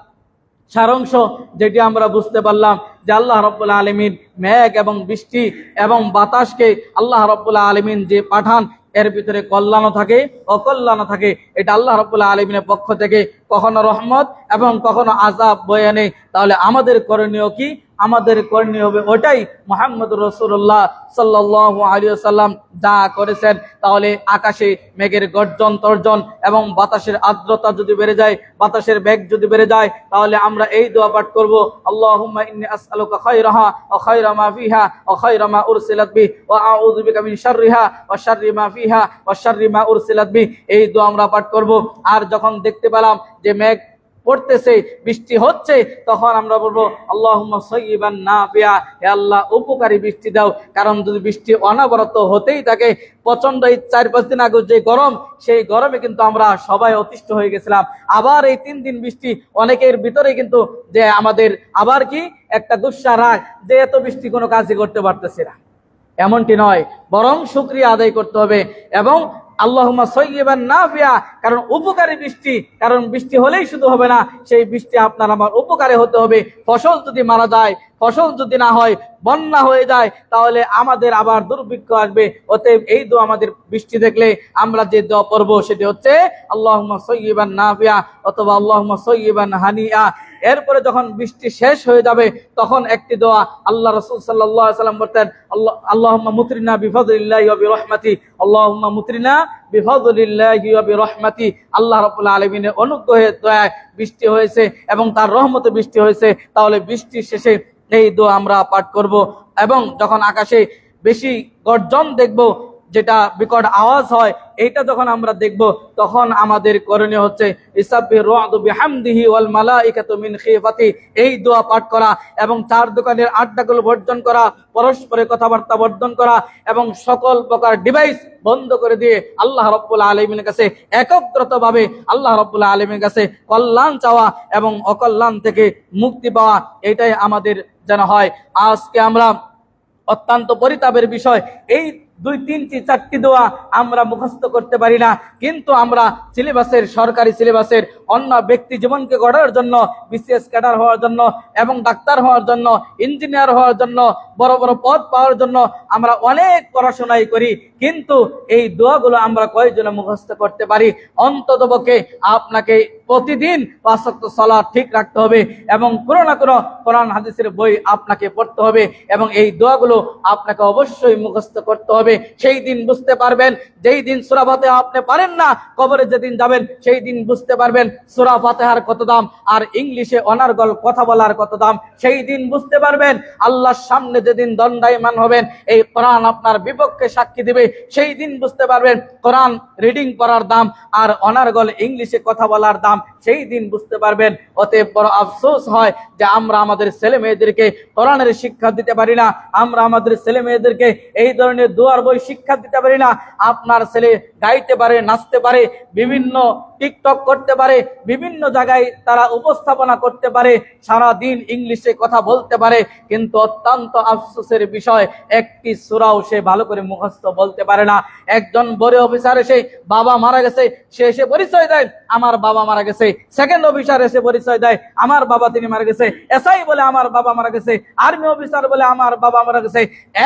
সারাংশ যেটি আমরা বুঝতে পারলাম যে আল্লাহ রাব্বুল আলামিন মেঘ এবং বৃষ্টি এবং বাতাসকে আল্লাহ রাব্বুল আলামিন যে পাঠান, এর ভিতরে কল্যাণও থাকে অকল্যাণও থাকে। এটা আল্লাহ রাব্বুল আলামিনের পক্ষ থেকে কখনো রহমত এবং কখনো আযাব বয়ে আনে। তাহলে আমাদের করণীয় কি? আমাদের করণীয় হবে ওটাই মুহাম্মদুর রাসূলুল্লাহ সাল্লাল্লাহু আলাইহি ওয়াসাল্লাম যা করেছেন। তাহলে আকাশে মেঘের গর্জন তর্জন এবং বাতাসের আর্দ্রতা যদি বেড়ে যায়, বাতাসের বেগ যদি বেড়ে যায়, তাহলে আমরা এই দোয়া পাঠ করব, আল্লাহুম্মা ইন্নী আসআলুকা খায়রাহা ওয়া খায়রা মা ফিহা ওয়া খায়রা মা উরসিলাত বি ওয়া আউযু বিকা মিন শাররিহা ওয়া শাররি মা ফিহা ওয়া শাররি মা উরসিলাত বি। এই দোয়া আমরা পাঠ করব। আর যখন দেখতে পেলাম যে মেঘ পড়তেছে, বৃষ্টি হচ্ছে, তখন আমরা বলবো আল্লাহুম্মা সাইয়্যিবান নাফিআ, হে আল্লাহ উপকারী বৃষ্টি দাও। কারণ যদি বৃষ্টি অনবরত হতেই থাকে, প্রচন্ড এই 4-5 দিন আগে যে গরম, সেই গরমে কিন্তু আমরা সবাই অতিষ্ঠ হয়ে গেছিলাম। আবার এই 3 দিন বৃষ্টি, অনেকের ভিতরে কিন্তু যে আমাদের আবার কি একটা গুসা রাগ যে এত বৃষ্টি কোনো কাজই করতে পারতেছে না। এমনটি নয়, বরং শুকরিয়া আদায় করতে হবে। এবং আল্লাহুম্মা সাইয়্যিবান নাফিআ, কারণ উপকারী বৃষ্টি, কারণ বৃষ্টি হলেই শুধু হবে না, সেই বৃষ্টি আপনার আমার উপকারে হতে হবে। ফসল যদি মারা যায়, ফসল যদি না হয়, বন্যা হয়ে যায়, তাহলে আমাদের আবার দুর্ভিক্ষ আসবে। অতএব এই দোয়া, আমাদের বৃষ্টি দেখলে আমরা যে দোয়া পড়ব সেটি হচ্ছে আল্লাহুম্মা সাইয়্যিবান নাফিআ অথবা আল্লাহুম্মা সাইয়্যিবান হানিআ। এরপরে যখন বৃষ্টি শেষ হয়ে যাবে তখন একটি দোয়া আল্লাহ রাসূল সাল্লাল্লাহু আলাইহি ওয়াসাল্লাম বলতেন, আল্লাহুম্মা মুতরিনা বিফাদলিল্লাহি ওয়া বিরহমাতি, আল্লাহুম্মা মুতরিনা বিফাদলিল্লাহি ওয়া বিরহমাতি। আল্লাহ রাব্বুল আলামিনের অনুগ্রহে দয়ায় বৃষ্টি হয়েছে এবং তার রহমতে বৃষ্টি হয়েছে, তাহলে বৃষ্টির শেষে এই দোয়া আমরা পাঠ করব। এবং যখন আকাশে বেশি গর্জন দেখব, যেটা বিকট আওয়াজ হয়, এইটা যখন আমরা দেখব, তখন আমাদের করণীয় হচ্ছে ইসাব্বিহু রা'দু বিহামদিহি ওয়াল মালাইকাতু মিন খিফাতি, এই দোয়া পাঠ করা এবং চার দোকানের আড্ডাগুলো বর্জন করা, পরস্পরের কথাবার্তা বর্জন করা এবং সকল প্রকার ডিভাইস বন্ধ করে দিয়ে আল্লাহ রাব্বুল আলামিনের কাছে একত্রিতভাবে আল্লাহ রাব্বুল আলামিনের কাছে কল্যাণ চাওয়া এবং অকল্যাণ থেকে মুক্তি পাওয়া, এটাই আমাদের যেন হয়। আজকে আমরা অত্যন্ত পরিতাপের বিষয়, এই 2, 3, 4টি দোয়া আমরা মুখস্থ করতে পারি না, কিন্তু আমরা সিলেবাসের, সরকারি সিলেবাসের অন্য ব্যক্তি জীবনকে গড়ার জন্য, বিসিএস ক্যাডার হওয়ার জন্য এবং ডাক্তার হওয়ার জন্য, ইঞ্জিনিয়ার হওয়ার জন্য, বড় বড় পদ পাওয়ার জন্য আমরা অনেক পড়াশোনাই করি, কিন্তু এই দোয়াগুলো আমরা কয়জনে মুখস্থ করতে পারি? অন্ততপক্ষে আপনাকে প্রতিদিন 5 ওয়াক্ত সালাত ঠিক রাখতে হবে এবং কোনো না কোনো কোরআন হাদিসের বই আপনাকে পড়তে হবে এবং এই দোয়াগুলো আপনাকে অবশ্যই মুখস্থ করতে হবে। সেই দিন বুঝতে পারবেন, যেই দিন সূরা ফাতিহা আপনি পারেন না, কবরে যেদিন যাবেন সেই দিন বুঝতে পারবেন সূরা ফাতিহার কত দাম আর ইংলিশে অনার্গল কথা বলার কত দাম। সেই দিন বুঝতে পারবেন আল্লাহর সামনে যেদিন দণ্ডায়মান হবেন, এই কোরআন আপনার বিপক্ষে সাক্ষী দিবে, সেই দিন বুঝতে পারবেন কোরআন রিডিং করার দাম আর অনার্গল ইংলিশে কথা বলার দাম, সেই দিন বুঝতে পারবেন। অতএব বড় আফসোস হয় যে আমরা আমাদের ছেলে মেয়েদেরকে কোরআনের শিক্ষা দিতে পারি না, আমরা আমাদের ছেলে মেয়েদেরকে এই ধরনের দোয়ার বই শিক্ষা দিতে পারি না। আপনার ছেলে গাইতে পারে, নাচতে পারে, বিভিন্ন টিকটক করতে পারে, বিভিন্ন জায়গায় তারা উপস্থাপনা করতে পারে, সারা দিন ইংলিশে কথা বলতে পারে, কিন্তু অত্যন্ত আফসোসের বিষয় একটি সূরাও সে ভালো করে মুখস্থ বলতে পারে না। একজন বড় অফিসার এসে বাবা মারা গেছে, সে এসে পরিচয় দেয় আমার বাবা মারা গেছে। সেকেন্ড অফিসার এসে পরিচয় দেয় আমার বাবা তিনি মারা গেছে। এসআই বলে আমার বাবা মারা গেছে। আর্মি অফিসার বলে আমার বাবা মারা গেছে।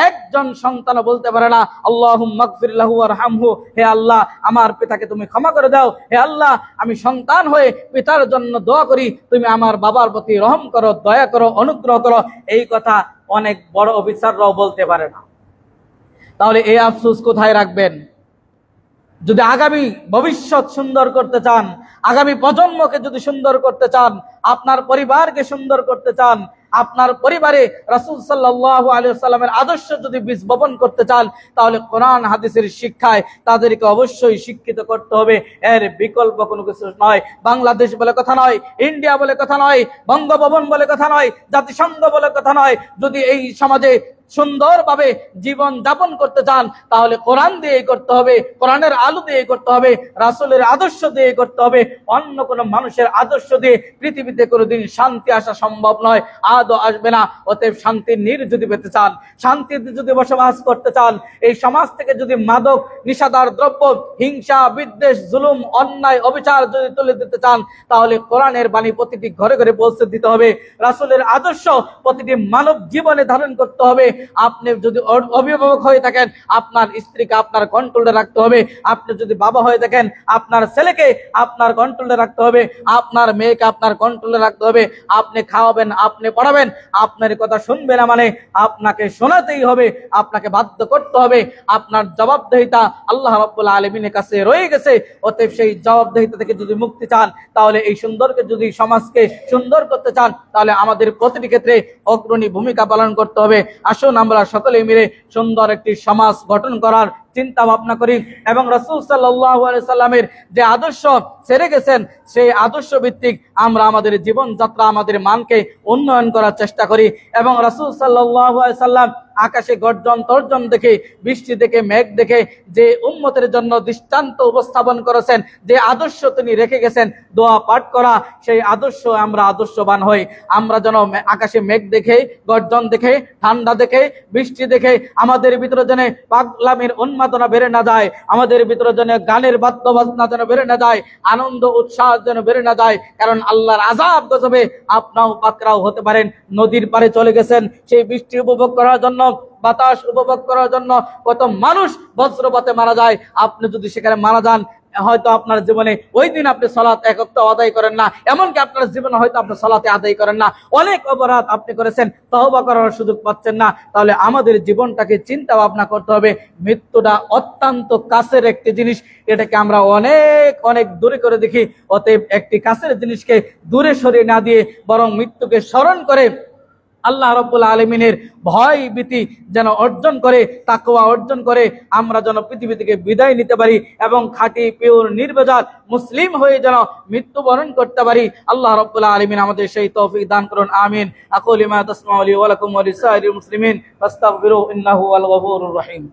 একজন সন্তান বলতে পারে না আল্লাহুম্মা গফির লাহু ওয়ারহামহু, হে আল্লাহ আমার পিতাকে তুমি ক্ষমা করে দাও, হে আল্লাহ আমি সন্তান হয়ে পিতার জন্য দোয়া করি, তুমি আমার বাবার প্রতি রহম করো, দয়া করো, অনুগ্রহ করো। এই কথা অনেক বড় অফিসাররাও বলতে পারে না। তাহলে এই আফসোস কোথায় রাখবেন? যদি আগামী ভবিষ্যৎ সুন্দর করতে চান, আগামী প্রজন্মকে যদি সুন্দর করতে চান, আপনার পরিবারকে সুন্দর করতে চান, আপনার পরিবারে রাসূল সাল্লাল্লাহু আলাইহি ওয়াসাল্লামের আদর্শ যদি বীজ বপন করতে চান, তাহলে কোরআন হাদিসের শিক্ষায় তাদেরকে অবশ্যই শিক্ষিত করতে হবে। এর বিকল্প কোনো কিছু নয়। বাংলাদেশ বলে কথা নয়, ইন্ডিয়া বলে কথা নয়, বঙ্গভবন বলে কথা নয়, জাতিসংঘ বলে কথা নয়। যদি এই সমাজে সুন্দরভাবে জীবন যাপন করতে চান, তাহলে কোরআন দিয়ে করতে হবে, কোরআনের আলো দিয়ে করতে হবে, রাসূলের আদর্শ দিয়ে করতে হবে। অন্য কোনো মানুষের আদর্শ দিয়ে পৃথিবীতে কোনোদিন শান্তি আসা সম্ভব নয়, আদৌ আসবে না। অতএব শান্তির নীড় যদি পেতে চান, শান্তিতে যদি বসবাস করতে চান, এই সমাজ থেকে যদি মাদক, নিশাদার দ্রব্য, হিংসা, বিদ্বেষ, জুলুম, অন্যায়, অবিচার যদি তুলে দিতে চান, তাহলে কোরআনের বাণী প্রতিটি ঘরে ঘরে পৌঁছে দিতে হবে। রাসূলের আদর্শ প্রতিটি মানব জীবনে ধারণ করতে হবে। আপনি যদি অভিভাবক হয়ে থাকেন, আপনার স্ত্রীকে আপনার কন্ট্রোলে রাখতে হবে। আপনি যদি বাবা হয়ে থাকেন, আপনার ছেলেকে আপনার কন্ট্রোলে রাখতে হবে, আপনার মেয়েকে আপনার কন্ট্রোলে রাখতে হবে। আপনি খাওয়াবেন, আপনি পড়াবেন, আপনার কথা শুনবে না মানে আপনাকে শোনাতেই হবে, আপনাকে বাধ্য করতে হবে। আপনার জবাবদিহিতা আল্লাহ রাব্বুল আলামিনের কাছে রয়ে গেছে। অতএব সেই জবাবদিহিতা থেকে যদি মুক্তি চান, তাহলে এই সুন্দরকে, যদি সমাজকে সুন্দর করতে চান, তাহলে আমাদের প্রতিটি ক্ষেত্রে অগ্রণী ভূমিকা পালন করতে হবে। আসুন আমরা সকলে মিলে সুন্দর একটি সমাজ গঠন করার চিন্তা ভাবনা করি এবং রাসূল সাল্লাল্লাহু আলাইহি সাল্লামের যে আদর্শ ছেড়ে গেছেন, সেই আদর্শ ভিত্তিক আমরা আমাদের জীবনযাত্রা, আমাদের মানকে উন্নয়ন করার চেষ্টা করি এবং রাসূল সাল্লাল্লাহু আলাইহি সাল্লাম আকাশে গর্জন তর্জন দেখে, বৃষ্টি দেখে, মেঘ দেখে যে উম্মতের জন্য দৃষ্টান্ত উপস্থাপন করেছেন, যে আদর্শ তিনি রেখে গেছেন দোয়া পাঠ করা, সেই আদর্শ আমরা আদর্শবান হই। আমরা যেন আকাশে মেঘ দেখে, গর্জন দেখে, ঠান্ডা দেখে, বৃষ্টি দেখে আমাদের ভিতরে যেন পাগলামির উন্মাদনা বেড়ে না যায়, আমাদের ভিতরে যেন গানের বাদ্যবাজনা যেন বেড়ে না যায়, আনন্দ উৎসাহ যেন বেড়ে না যায়। কারণ আল্লাহর আযাব গজবে আপনাও পাকড়াও হতে পারেন। নদীর পারে চলে গেছেন সেই বৃষ্টি উপভোগ করার জন্য, বাতাস উপভোগ করার জন্য। কত মানুষ বজ্রপাতে মারা যায়, আপনি যদি সেখানে মারা যান, হয়তো আপনার জীবনে ওই দিন আপনি সালাত এক ওয়াক্ত আদায় করেন না, এমনকি আপনার জীবনে হয়তো আপনি সালাতে আদায় করেন না, অনেক অপরাধ আপনি করেছেন, তওবা করার সুযোগ পাচ্ছেন না। তাহলে আমাদের জীবনটাকে চিন্তা ভাবনা করতে হবে। মৃত্যুটা অত্যন্ত কাছের একটি জিনিস, এটাকে আমরা অনেক অনেক দূরে করে দেখি। অতএব একটি কাছের জিনিসকে দূরে সরিয়ে না দিয়ে বরং মৃত্যুকে স্মরণ করে আল্লাহ রাব্বুল আলামিনের ভয় ভীতি যেন অর্জন করে, তাকওয়া অর্জন করে আমরা যেন পৃথিবী থেকে বিদায় নিতে পারি এবং খাঁটি পিওর নির্ভেজাল মুসলিম হয়ে যেন মৃত্যুবরণ করতে পারি। আল্লাহ রাব্বুল আলামিন আমাদের সেই তৌফিক দান করুন, আমিন। আকুলু মা তাসমাউলি ওয়া লাকুম ওয়া লিসাইরিল মুসলিমিন ফাস্তাগফিরু ইন্নাহু ওয়াল গফুরুর রহিম।